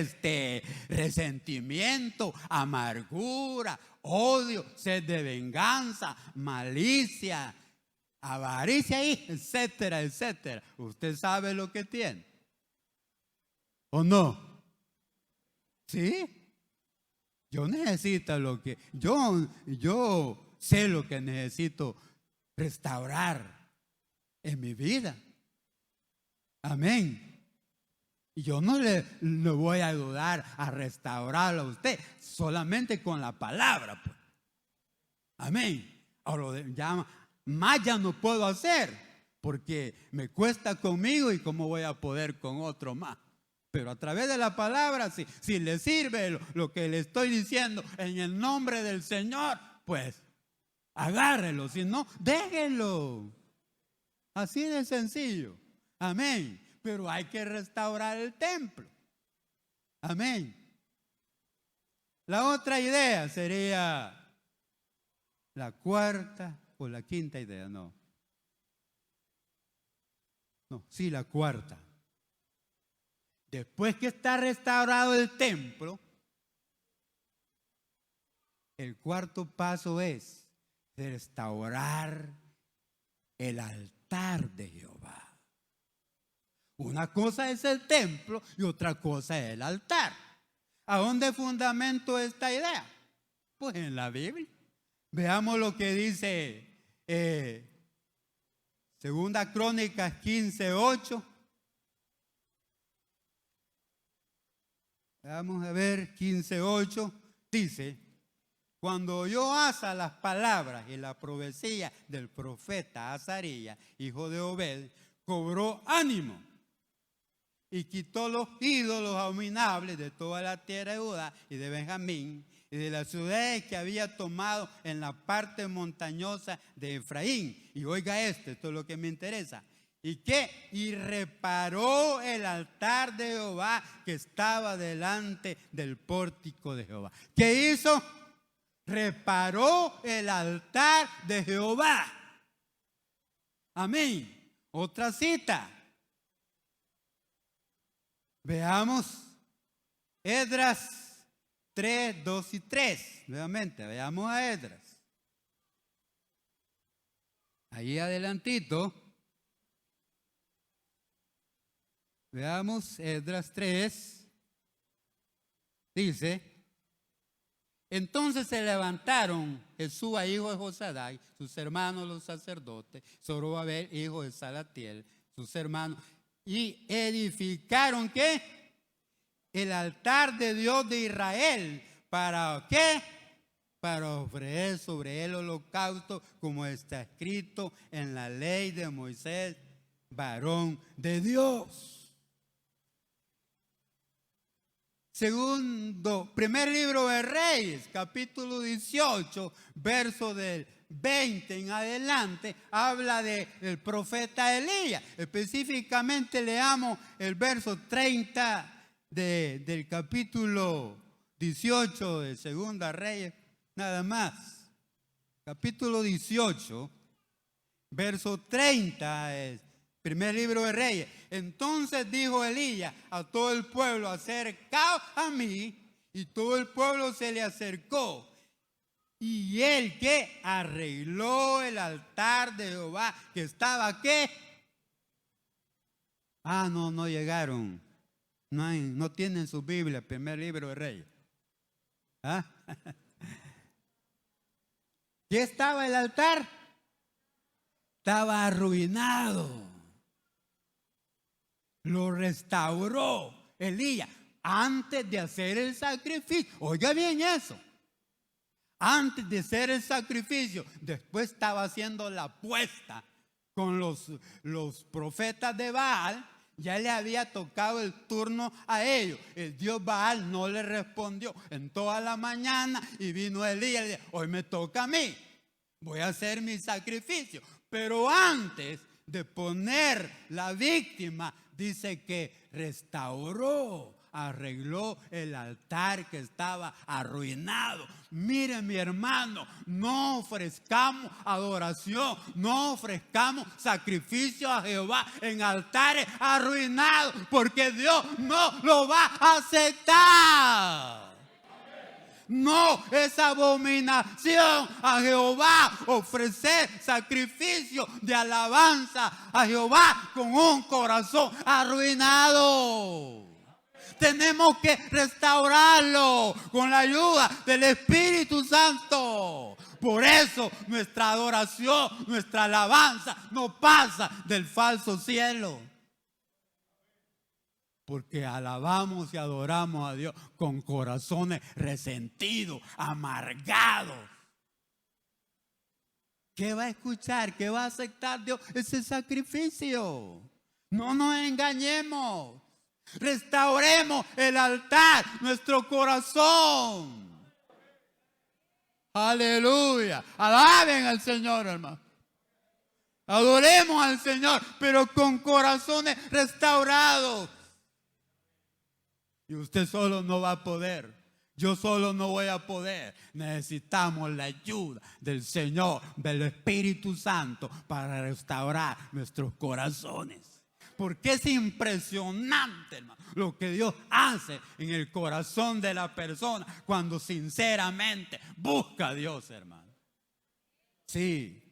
Speaker 2: resentimiento, amargura, odio, sed de venganza, malicia, avaricia, etcétera, etcétera. ¿Usted sabe lo que tiene? ¿O no? ¿Sí? Yo necesito lo que yo sé lo que necesito restaurar en mi vida. Amén. Y yo no le voy a ayudar a restaurarlo a usted, solamente con la palabra, pues. Amén. Ahora más ya no puedo hacer, porque me cuesta conmigo y cómo voy a poder con otro más. Pero a través de la palabra, si le sirve lo que le estoy diciendo en el nombre del Señor, pues agárrelo, si no, déjenlo. Así de sencillo. Amén. Pero hay que restaurar el templo. Amén. La otra idea sería la cuarta o la quinta idea, no. No, sí, la cuarta. Después que está restaurado el templo, el cuarto paso es restaurar el altar de Jehová. Una cosa es el templo y otra cosa es el altar. ¿A dónde fundamento esta idea? Pues en la Biblia. Veamos lo que dice Segunda Crónicas 15:8. Vamos a ver, 15:8 dice: cuando oyó Asa las palabras y la profecía del profeta Azarías, hijo de Obed, cobró ánimo y quitó los ídolos abominables de toda la tierra de Judá y de Benjamín y de las ciudades que había tomado en la parte montañosa de Efraín. Y oiga esto es lo que me interesa. ¿Y qué? Y reparó el altar de Jehová que estaba delante del pórtico de Jehová. ¿Qué hizo? Reparó el altar de Jehová. Amén. Otra cita. Veamos Esdras 3, 2 y 3. Nuevamente, veamos a Esdras. Ahí adelantito. Veamos Esdras 3. Dice: entonces se levantaron Jesúa, hijo de Josadac, sus hermanos los sacerdotes, Zorobabel, hijo de Salatiel, sus hermanos, y edificaron ¿qué? El altar de Dios de Israel. ¿Para qué? Para ofrecer sobre él holocausto, como está escrito en la ley de Moisés, varón de Dios. Primer libro de Reyes, capítulo 18, verso del 20 en adelante, habla del profeta Elías. Específicamente leamos el verso 30 del capítulo 18 de Segunda Reyes, nada más. Capítulo 18, verso 30 es primer libro de Reyes. Entonces dijo Elías a todo el pueblo: acercaos a mí. Y todo el pueblo se le acercó. Y él que arregló el altar de Jehová, que estaba ¿qué? No llegaron. No tienen su Biblia, primer libro de Reyes. ¿Qué estaba el altar? Estaba arruinado. Lo restauró Elías antes de hacer el sacrificio. Oiga bien eso. Antes de hacer el sacrificio, después estaba haciendo la apuesta con los profetas de Baal. Ya le había tocado el turno a ellos. El dios Baal no le respondió en toda la mañana y vino Elías y le dijo: hoy me toca a mí, voy a hacer mi sacrificio. Pero antes de poner la víctima, dice que restauró, arregló el altar que estaba arruinado. Mire, mi hermano, no ofrezcamos adoración, no ofrezcamos sacrificio a Jehová en altares arruinados, porque Dios no lo va a aceptar. No es abominación a Jehová ofrecer sacrificio de alabanza a Jehová con un corazón arruinado. Tenemos que restaurarlo con la ayuda del Espíritu Santo. Por eso nuestra adoración, nuestra alabanza no pasa del falso cielo. Porque alabamos y adoramos a Dios con corazones resentidos, amargados. ¿Qué va a escuchar? ¿Qué va a aceptar Dios? Ese sacrificio. No nos engañemos. Restauremos el altar, nuestro corazón. Aleluya. Alaben al Señor, hermano. Adoremos al Señor, pero con corazones restaurados. Y usted solo no va a poder. Yo solo no voy a poder. Necesitamos la ayuda del Señor, del Espíritu Santo, para restaurar nuestros corazones. Porque es impresionante, hermano, lo que Dios hace en el corazón de la persona cuando sinceramente busca a Dios, hermano. Sí,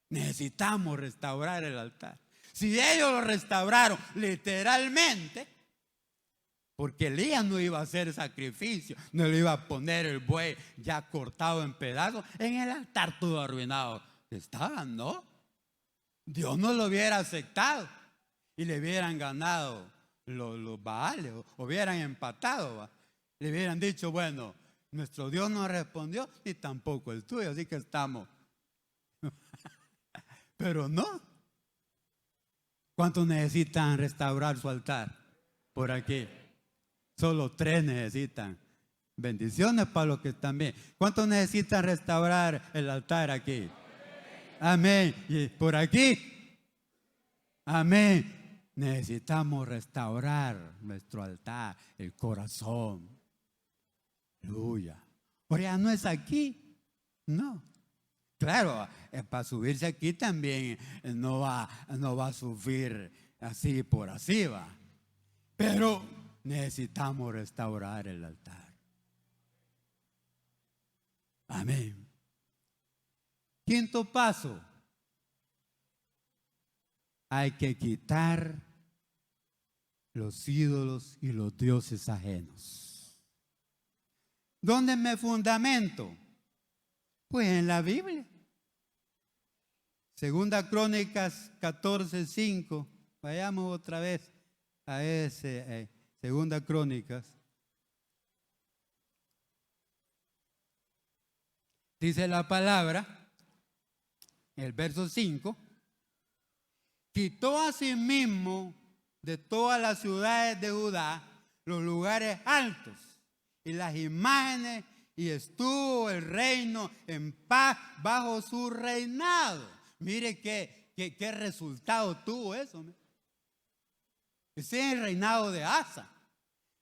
Speaker 2: necesitamos restaurar el altar. Si ellos lo restauraron literalmente, porque Elías no iba a hacer sacrificio, no le iba a poner el buey ya cortado en pedazos en el altar todo arruinado. Estaban, ¿no? Dios no lo hubiera aceptado y le hubieran ganado los Baales, o hubieran empatado, ¿va? Le hubieran dicho: bueno, nuestro Dios no respondió y tampoco el tuyo, así que estamos. Pero no. ¿Cuántos necesitan restaurar su altar? Por aquí. Solo 3 necesitan. Bendiciones para los que están bien. ¿Cuántos necesitan restaurar el altar aquí? Amén. ¿Y por aquí? Amén. Necesitamos restaurar nuestro altar, el corazón. Aleluya. Pero ya no es aquí. No. Claro, para subirse aquí también no va a subir así por así, va. Pero necesitamos restaurar el altar. Amén. Quinto paso. Hay que quitar los ídolos y los dioses ajenos. ¿Dónde me fundamento? Pues en la Biblia. Segunda Crónicas 14:5. Vayamos otra vez a ese Segunda Crónicas. Dice la palabra, el verso 5. Quitó a sí mismo de todas las ciudades de Judá los lugares altos y las imágenes, y estuvo el reino en paz bajo su reinado. Mire qué resultado tuvo eso. Ese es el reinado de Asa.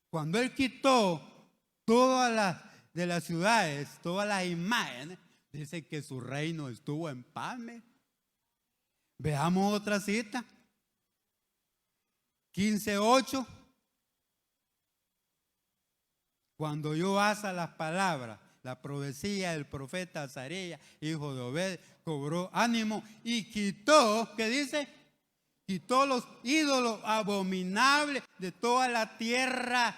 Speaker 2: Cuando él quitó todas las ciudades, todas las imágenes, dice que su reino estuvo en paz. Veamos otra cita. 15:8. Cuando oyó Asa las palabras, la profecía del profeta Azarías, hijo de Obed, cobró ánimo y quitó, ¿qué dice? Quitó los ídolos abominables de toda la tierra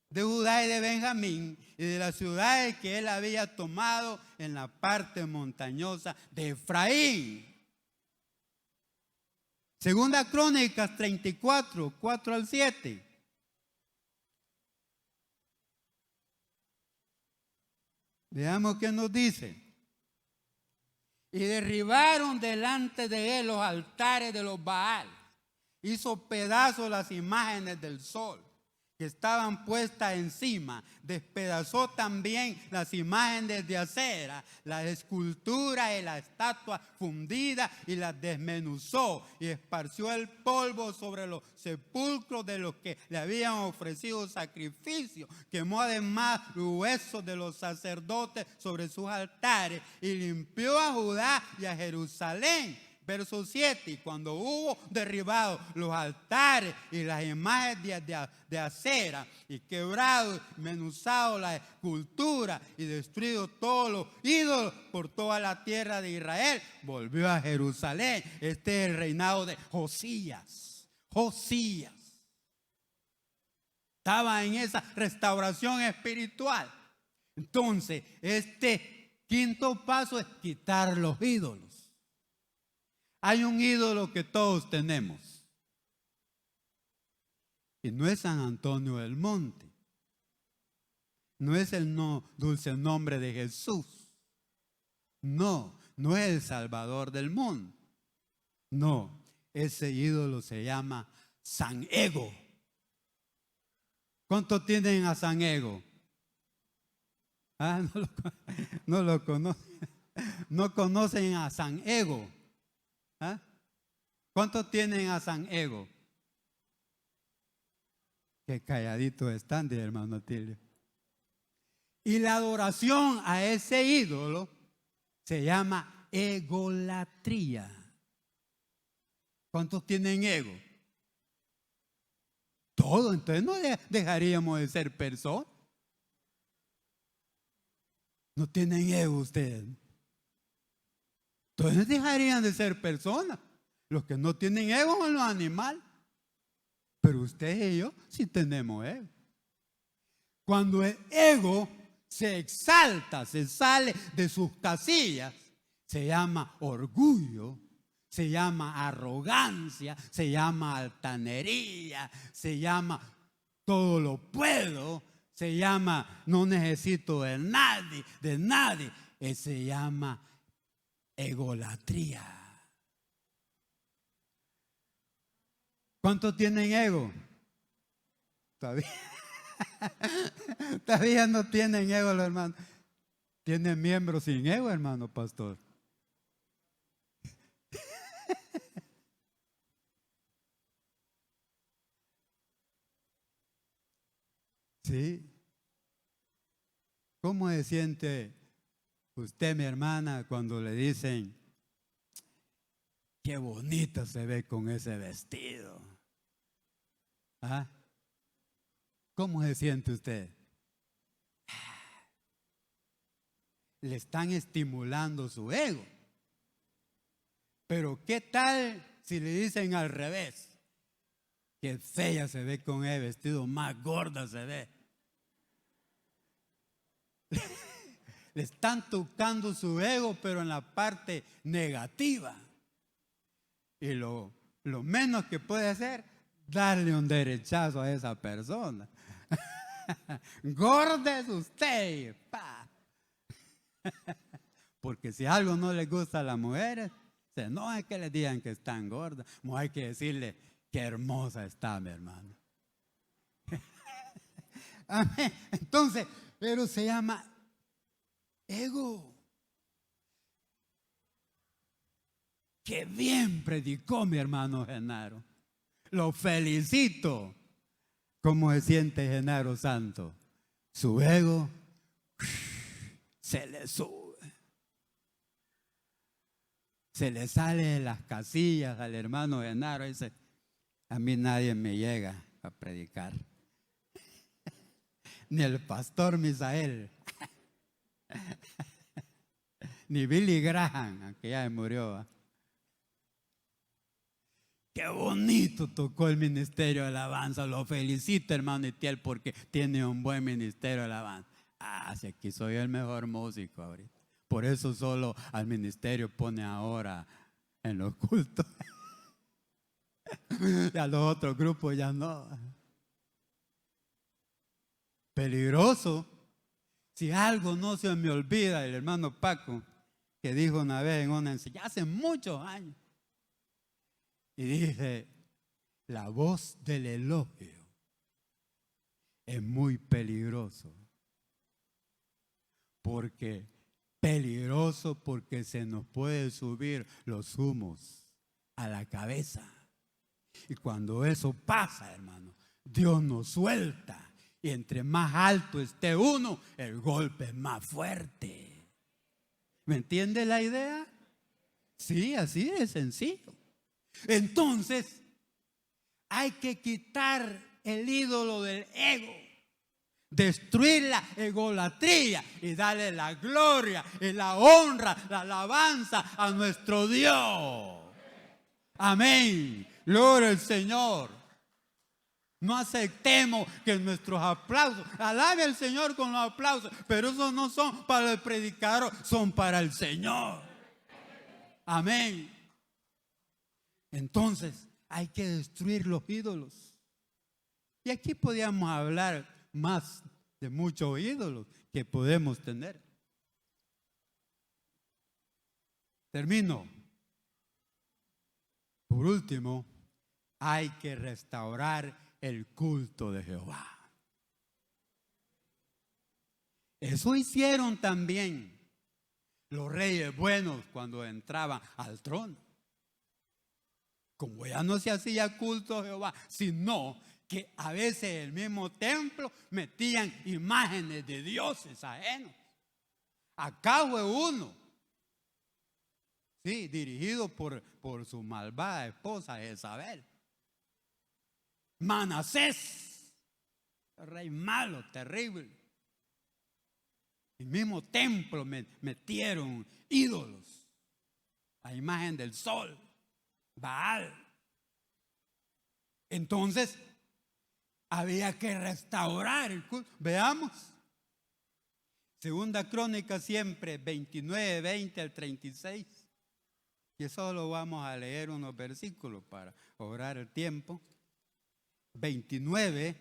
Speaker 2: de Judá y de Benjamín y de las ciudades que él había tomado en la parte montañosa de Efraín. Segunda Crónicas 34, 4 al 7. Veamos qué nos dice. Y derribaron delante de él los altares de los Baal. Hizo pedazos las imágenes del sol que estaban puestas encima. Despedazó también las imágenes de acera, las esculturas y las estatuas fundidas, y las desmenuzó y esparció el polvo sobre los sepulcros de los que le habían ofrecido sacrificio. Quemó además los huesos de los sacerdotes sobre sus altares y limpió a Judá y a Jerusalén. Verso 7, y cuando hubo derribado los altares y las imágenes de acera, y quebrado, menuzado la escultura, y destruido todos los ídolos por toda la tierra de Israel, volvió a Jerusalén. Este es el reinado de Josías. Josías estaba en esa restauración espiritual. Entonces, este quinto paso es quitar los ídolos. Hay un ídolo que todos tenemos, y no es San Antonio del Monte, no es el dulce nombre de Jesús, no es el Salvador del mundo, no, ese ídolo se llama San Ego. ¿Cuántos tienen a San Ego? No lo conocen, no conocen a San Ego. ¿Ah? ¿Cuántos tienen a San Ego? Qué calladitos están, de hermano Tilio. Y la adoración a ese ídolo se llama egolatría. ¿Cuántos tienen ego? Todo. Entonces no dejaríamos de ser personas. No tienen ego ustedes. Entonces dejarían de ser personas. Los que no tienen ego son los animales. Pero usted y yo sí tenemos ego. Cuando el ego se exalta, se sale de sus casillas, se llama orgullo, se llama arrogancia, se llama altanería, se llama todo lo puedo, se llama no necesito de nadie, se llama egolatría. ¿Cuántos tienen ego? Todavía no tienen ego los hermanos. Tienen miembros sin ego, hermano pastor. Sí. ¿Cómo se siente usted, mi hermana, cuando le dicen qué bonita se ve con ese vestido? ¿Ah? ¿Cómo se siente usted? Le están estimulando su ego. Pero ¿qué tal si le dicen al revés? Qué fea se ve con el vestido, más gorda se ve. Le están tocando su ego, pero en la parte negativa. Y lo menos que puede hacer, darle un derechazo a esa persona. Gorda es usted. Pa. Porque si algo no les gusta a las mujeres, no es que les digan que están gordas, no hay que decirle qué hermosa está, mi hermano. Amén. Entonces, pero se llama ego. Qué bien predicó mi hermano Genaro. Lo felicito. ¿Cómo se siente Genaro Santo? Su ego se le sube. Se le sale de las casillas al hermano Genaro y dice, a mí nadie me llega a predicar. Ni el pastor Misael. Ni Billy Graham, aunque ya murió. Qué bonito tocó el ministerio de alabanza. Lo felicito, hermano Itiel, porque tiene un buen ministerio de alabanza. Si aquí soy el mejor músico ahorita. Por eso solo al ministerio pone ahora en los cultos. Y a los otros grupos ya no. Peligroso. Si algo no se me olvida, el hermano Paco, que dijo una vez en una enseñanza, hace muchos años, y dice, la voz del elogio es muy peligroso. Peligroso porque se nos puede subir los humos a la cabeza. Y cuando eso pasa, hermano, Dios nos suelta. Y entre más alto esté uno, el golpe es más fuerte. ¿Me entiende la idea? Sí, así de sencillo. Entonces, hay que quitar el ídolo del ego, destruir la egolatría y darle la gloria y la honra, la alabanza a nuestro Dios. Amén. Gloria al Señor. No aceptemos que nuestros aplausos, alabe al Señor con los aplausos, pero esos no son para el predicador, son para el Señor. Amén. Entonces hay que destruir los ídolos. Y aquí podríamos hablar más de muchos ídolos que podemos tener. Termino. Por último, hay que restaurar el culto de Jehová. Eso hicieron también los reyes buenos cuando entraban al trono. Como ya no se hacía culto a Jehová, sino que a veces en el mismo templo metían imágenes de dioses ajenos. Acá fue uno, sí, dirigido por su malvada esposa Jezabel. Manasés, rey malo, terrible. El mismo templo metieron ídolos, a imagen del sol, Baal. Entonces, había que restaurar el culto. Veamos. Segunda Crónica siempre, 29, 20 al 36. Y solo vamos a leer unos versículos para obrar el tiempo. 29,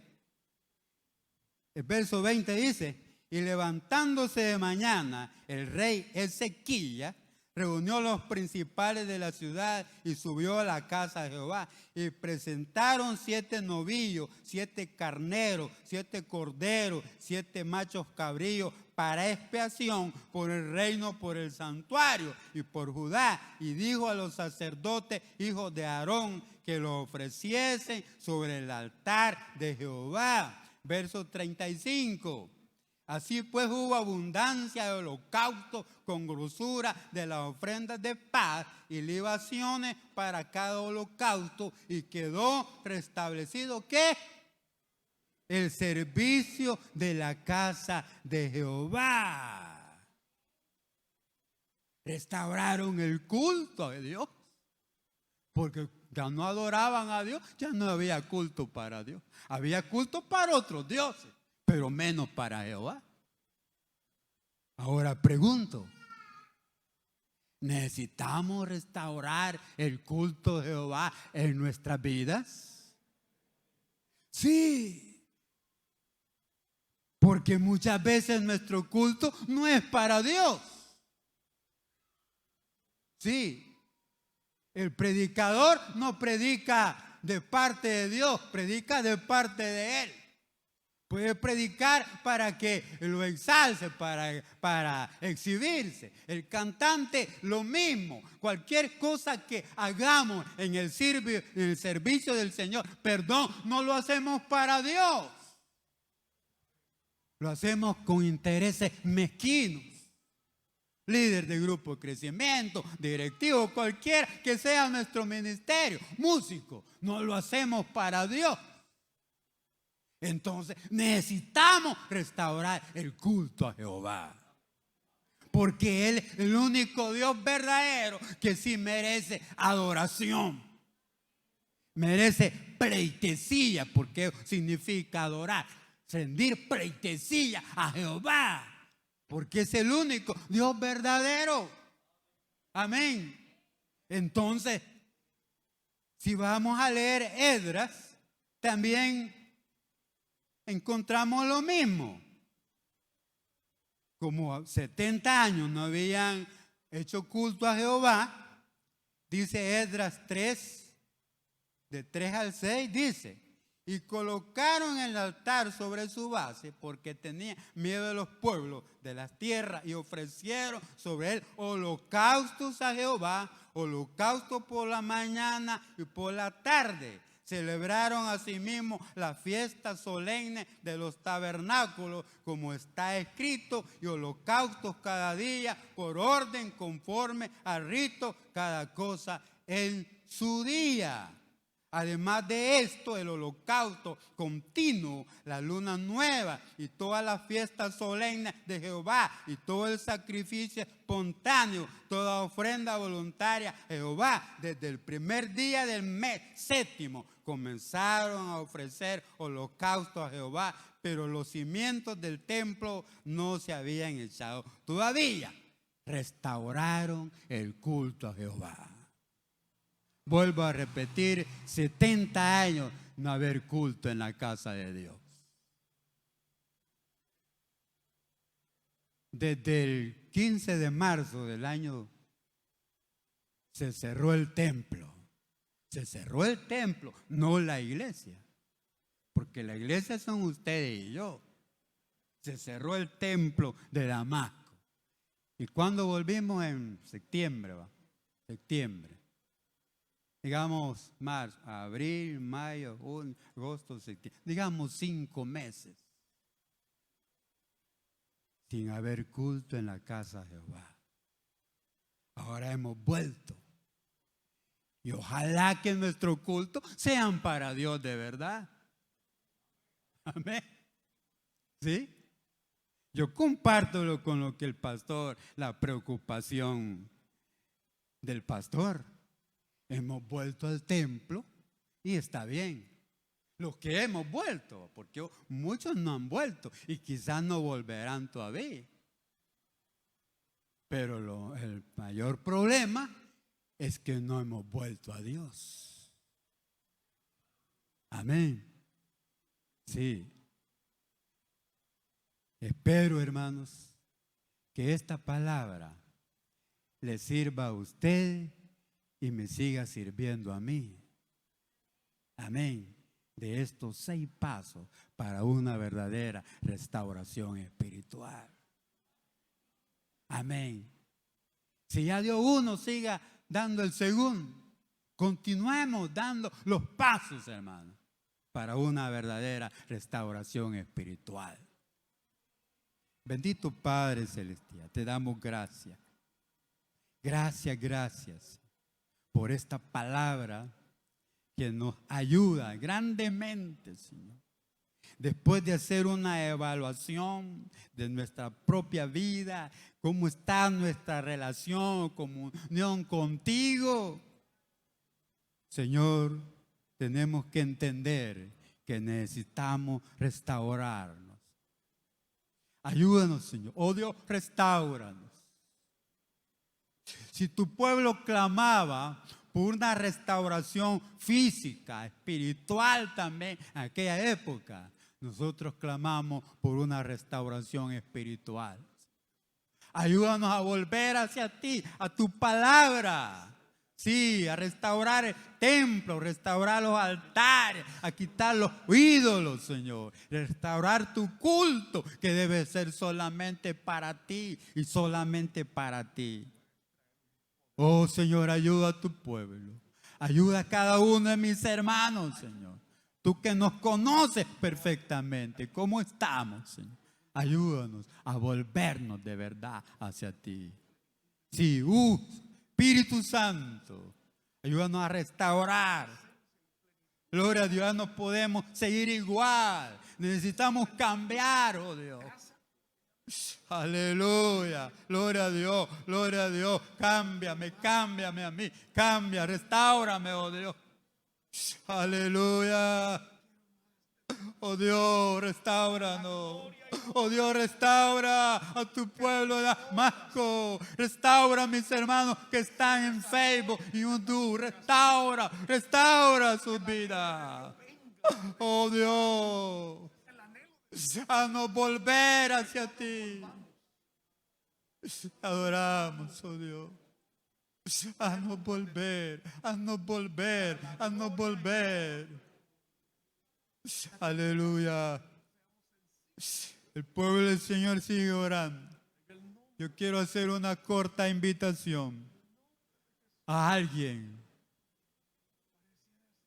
Speaker 2: el verso 20 dice, y levantándose de mañana el rey Ezequías reunió los principales de la ciudad y subió a la casa de Jehová y presentaron 7 novillos, 7 carneros, 7 corderos, 7 machos cabríos para expiación por el reino, por el santuario y por Judá. Y dijo a los sacerdotes, hijos de Aarón, que lo ofreciesen sobre el altar de Jehová. Verso 35. Así pues hubo abundancia de holocaustos con grosura de las ofrendas de paz y libaciones para cada holocausto, y quedó restablecido ¿qué? El servicio de la casa de Jehová. Restauraron el culto a Dios, porque ya no adoraban a Dios, ya no había culto para Dios. Había culto para otros dioses, pero menos para Jehová. Ahora pregunto, ¿necesitamos restaurar el culto de Jehová en nuestras vidas? Sí, porque muchas veces nuestro culto no es para Dios. Sí, el predicador no predica de parte de Dios, predica de parte de él. Puede predicar para que lo ensalce, para exhibirse. El cantante lo mismo. Cualquier cosa que hagamos en el servicio del Señor, perdón, no lo hacemos para Dios. Lo hacemos con intereses mezquinos. Líder de grupo de crecimiento, directivo, cualquiera que sea nuestro ministerio, músico, no lo hacemos para Dios. Entonces necesitamos restaurar el culto a Jehová. Porque Él es el único Dios verdadero que sí merece adoración. Merece pleitesía, porque significa adorar. Rendir pleitesía a Jehová. Porque es el único Dios verdadero. Amén. Entonces, si vamos a leer Esdras, también encontramos lo mismo. Como 70 años no habían hecho culto a Jehová, dice Esdras 3, de 3 al 6, dice: y colocaron el altar sobre su base porque tenían miedo de los pueblos de las tierras, y ofrecieron sobre él holocaustos a Jehová, holocausto por la mañana y por la tarde. Celebraron asimismo la fiesta solemne de los tabernáculos, como está escrito, y holocaustos cada día por orden conforme al rito, cada cosa en su día. Además de esto, el holocausto continuo, la luna nueva y todas las fiestas solemnes de Jehová y todo el sacrificio espontáneo, toda ofrenda voluntaria a Jehová, desde el primer día del mes séptimo, comenzaron a ofrecer holocausto a Jehová, pero los cimientos del templo no se habían echado todavía. Restauraron el culto a Jehová. Vuelvo a repetir, 70 años no haber culto en la casa de Dios. Desde el 15 de marzo del año se cerró el templo. Se cerró el templo, no la iglesia. Porque la iglesia son ustedes y yo. Se cerró el templo de Damasco. ¿Y cuando volvimos? En septiembre, septiembre. Digamos marzo, abril, mayo, junio, agosto, septiembre. Digamos 5 meses. Sin haber culto en la casa de Jehová. Ahora hemos vuelto. Y ojalá que nuestro culto sean para Dios de verdad. Amén. ¿Sí? Yo comparto con lo que el pastor, la preocupación del pastor. Hemos vuelto al templo y está bien. Los que hemos vuelto, porque muchos no han vuelto y quizás no volverán todavía. Pero el mayor problema es que no hemos vuelto a Dios. Amén. Sí. Espero, hermanos, que esta palabra le sirva a usted y me siga sirviendo a mí. Amén. De estos 6 pasos para una verdadera restauración espiritual. Amén. Si ya dio uno, siga dando el segundo. Continuemos dando los pasos, hermanos, para una verdadera restauración espiritual. Bendito Padre Celestial, te damos gracias. Gracias por esta palabra que nos ayuda grandemente, Señor. Después de hacer una evaluación de nuestra propia vida, cómo está nuestra relación, comunión contigo, Señor, tenemos que entender que necesitamos restaurarnos. Ayúdanos, Señor. Oh Dios, restáuranos. Si tu pueblo clamaba por una restauración física, espiritual también en aquella época, nosotros clamamos por una restauración espiritual. Ayúdanos a volver hacia ti, a tu palabra. Sí, a restaurar el templo, restaurar los altares, a quitar los ídolos, Señor. Restaurar tu culto, que debe ser solamente para ti y solamente para ti. Oh, Señor, ayuda a tu pueblo. Ayuda a cada uno de mis hermanos, Señor. Tú que nos conoces perfectamente. ¿Cómo estamos, Señor? Ayúdanos a volvernos de verdad hacia ti. Sí, Espíritu Santo, ayúdanos a restaurar. Gloria a Dios, ya no podemos seguir igual. Necesitamos cambiar, oh Dios. Aleluya, gloria a Dios, gloria a Dios. Cámbiame a mí, cambia, restaurame, oh Dios. Aleluya. Oh Dios, restauranos. Oh Dios, restaura a tu pueblo de Damasco. Restaura a mis hermanos que están en Facebook y YouTube. Restaura su vida. Oh Dios, haznos volver hacia ti. Adoramos, oh Dios. Haznos volver, haznos volver, haznos volver. Aleluya. El pueblo del Señor sigue orando. Yo quiero hacer una corta invitación a alguien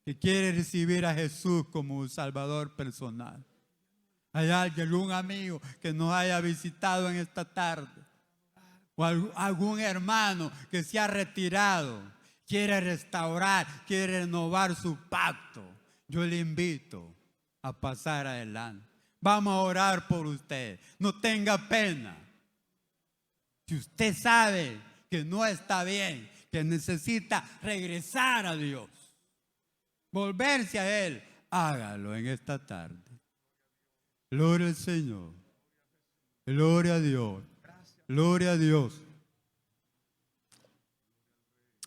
Speaker 2: que quiere recibir a Jesús como un Salvador personal. Hay alguien, algún amigo que nos haya visitado en esta tarde, o algún hermano que se ha retirado, quiere restaurar, quiere renovar su pacto. Yo le invito a pasar adelante. Vamos a orar por usted. No tenga pena. Si usted sabe que no está bien, que necesita regresar a Dios, volverse a Él, hágalo en esta tarde. Gloria al Señor. Gloria a Dios. Gloria a Dios.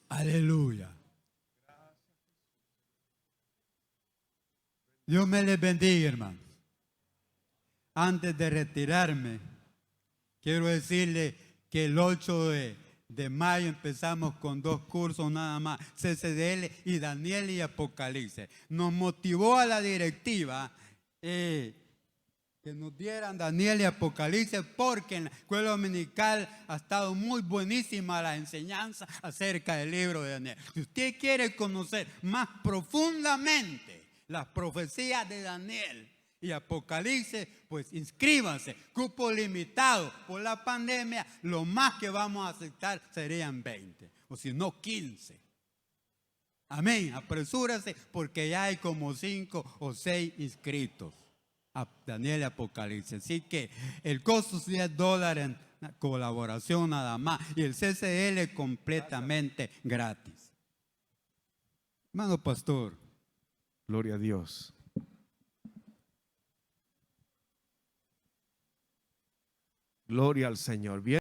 Speaker 2: Aleluya. Dios me les bendiga, hermano. Antes de retirarme, quiero decirle que el 8 de mayo empezamos con 2 cursos nada más, CCDL y Daniel y Apocalipsis. Nos motivó a la directiva que nos dieran Daniel y Apocalipsis, porque en la escuela dominical ha estado muy buenísima la enseñanza acerca del libro de Daniel. Si usted quiere conocer más profundamente las profecías de Daniel y Apocalipsis, pues inscríbanse. Cupo limitado por la pandemia. Lo más que vamos a aceptar serían 20, o si no 15. Amén. Apresúrase, porque ya hay como 5 o 6 inscritos a Daniel y Apocalipsis. Así que el costo es $10 en colaboración nada más, y el CCL completamente gratis. Hermano pastor.
Speaker 1: Gloria a Dios. Gloria al Señor. Bien.